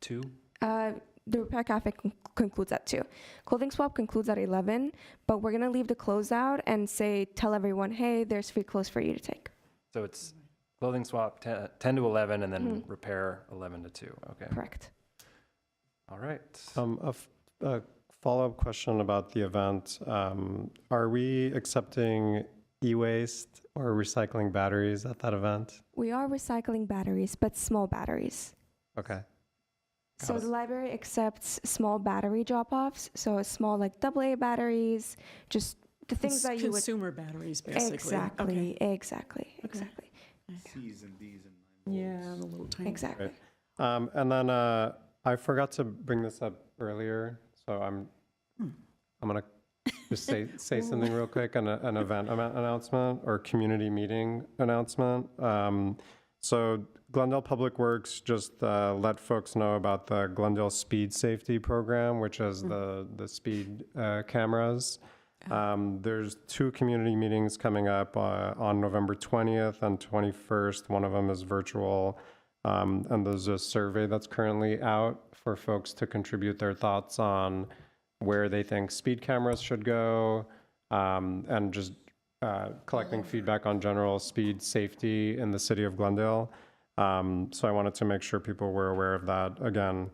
2? The Repair Cafe concludes at 2. Clothing swap concludes at 11, but we're going to leave the closeout and tell everyone, hey, there's free clothes for you to take. So it's clothing swap 10 to 11 and then repair 11 to 2. Okay. Correct. All right. A follow-up question about the event. Are we accepting e-waste or recycling batteries at that event? We are recycling batteries, but small batteries. Okay. So Got it. the library accepts small battery drop-offs, so small like AA batteries, just the things that you would... Consumer batteries, basically. Exactly, Okay. exactly. C's and D's and Yeah, the little tiny. Exactly. And then I forgot to bring this up earlier, so I'm gonna just say something real quick, an event announcement or community meeting announcement. So Glendale Public Works just let folks know about the Glendale Speed Safety Program, which is the speed cameras. There's 2 community meetings coming up on November 20th and 21st. One of them is virtual. And there's a survey that's currently out for folks to contribute their thoughts on where they think speed cameras should go, and just collecting feedback on general speed safety in the city of Glendale. So I wanted to make sure people were aware of that. Again,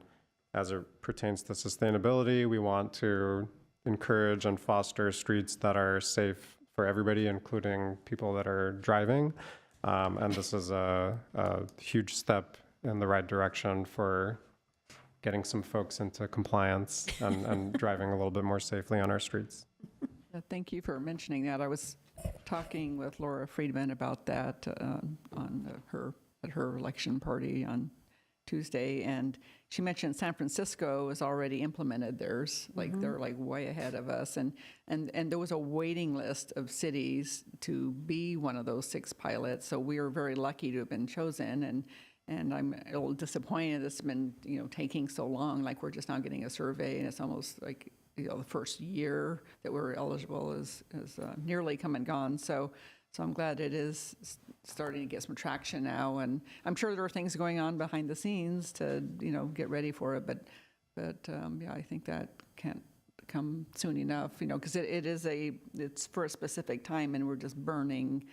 as it pertains to sustainability, we want to encourage and foster streets that are safe for everybody, including people that are driving. And this is a huge step in the right direction for getting some folks into compliance and driving a little bit more safely on our streets. Thank you for mentioning that. I was talking with Laura Friedman about that at her election party on Tuesday, and she mentioned San Francisco has already implemented theirs. Like they're like way ahead of us, and there was a waiting list of cities to be one of those 6 pilots. So we are very lucky to have been chosen, and I'm a little disappointed it's been taking so long. Like we're just now getting a survey, and it's almost like the first year that we're eligible is nearly come and gone. So I'm glad it is starting to get some traction now, and I'm sure there are things going on behind the scenes to get ready for it. But yeah, I think that can't come soon enough, because it's for a specific time, and we're just burning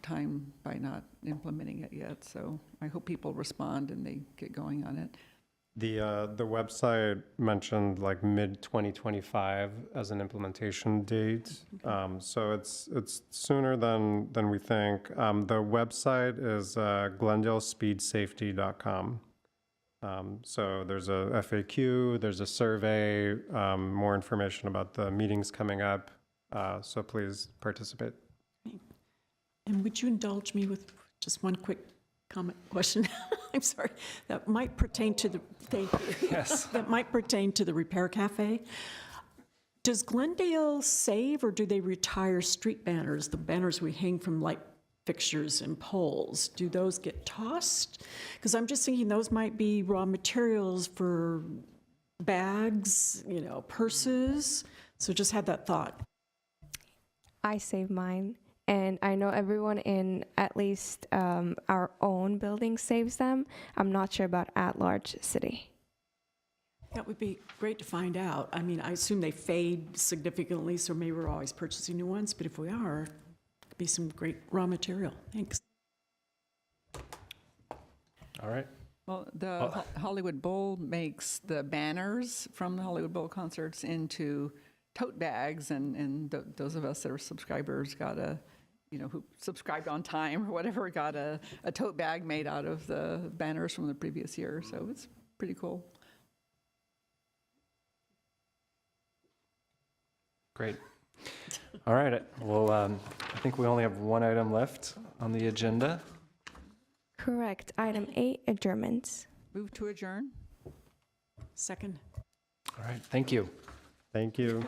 time by not implementing it yet. So I hope people respond and they get going on it. The website mentioned like mid-2025 as an implementation date. So it's sooner than we think. The website is glendalespeedsafety.com. So there's a FAQ, there's a survey, more information about the meetings coming up. So please participate. And would you indulge me with just one quick question? I'm sorry. That might pertain to the, thank you. Yes. That might pertain to the Repair Cafe. Does Glendale save or do they retire street banners, the banners we hang from light fixtures and poles? Do those get tossed? Because I'm just thinking those might be raw materials for bags, purses. So just had that thought. I save mine, and I know everyone in at least our own building saves them. I'm not sure about at-large city. That would be great to find out. I mean, I assume they fade significantly, so maybe we're always purchasing new ones, but if we are, it'd be some great raw material. Thanks. All right. Well, the Hollywood Bowl makes the banners from the Hollywood Bowl concerts into tote bags, and those of us that are subscribers got a, who subscribed on time or whatever, got a tote bag made out of the banners from the previous year. So it's pretty cool. Great. All right. Well, I think we only have one item left on the agenda. Correct. Item 8, adjournments. Move to adjourn. Second. All right. Thank you. Thank you.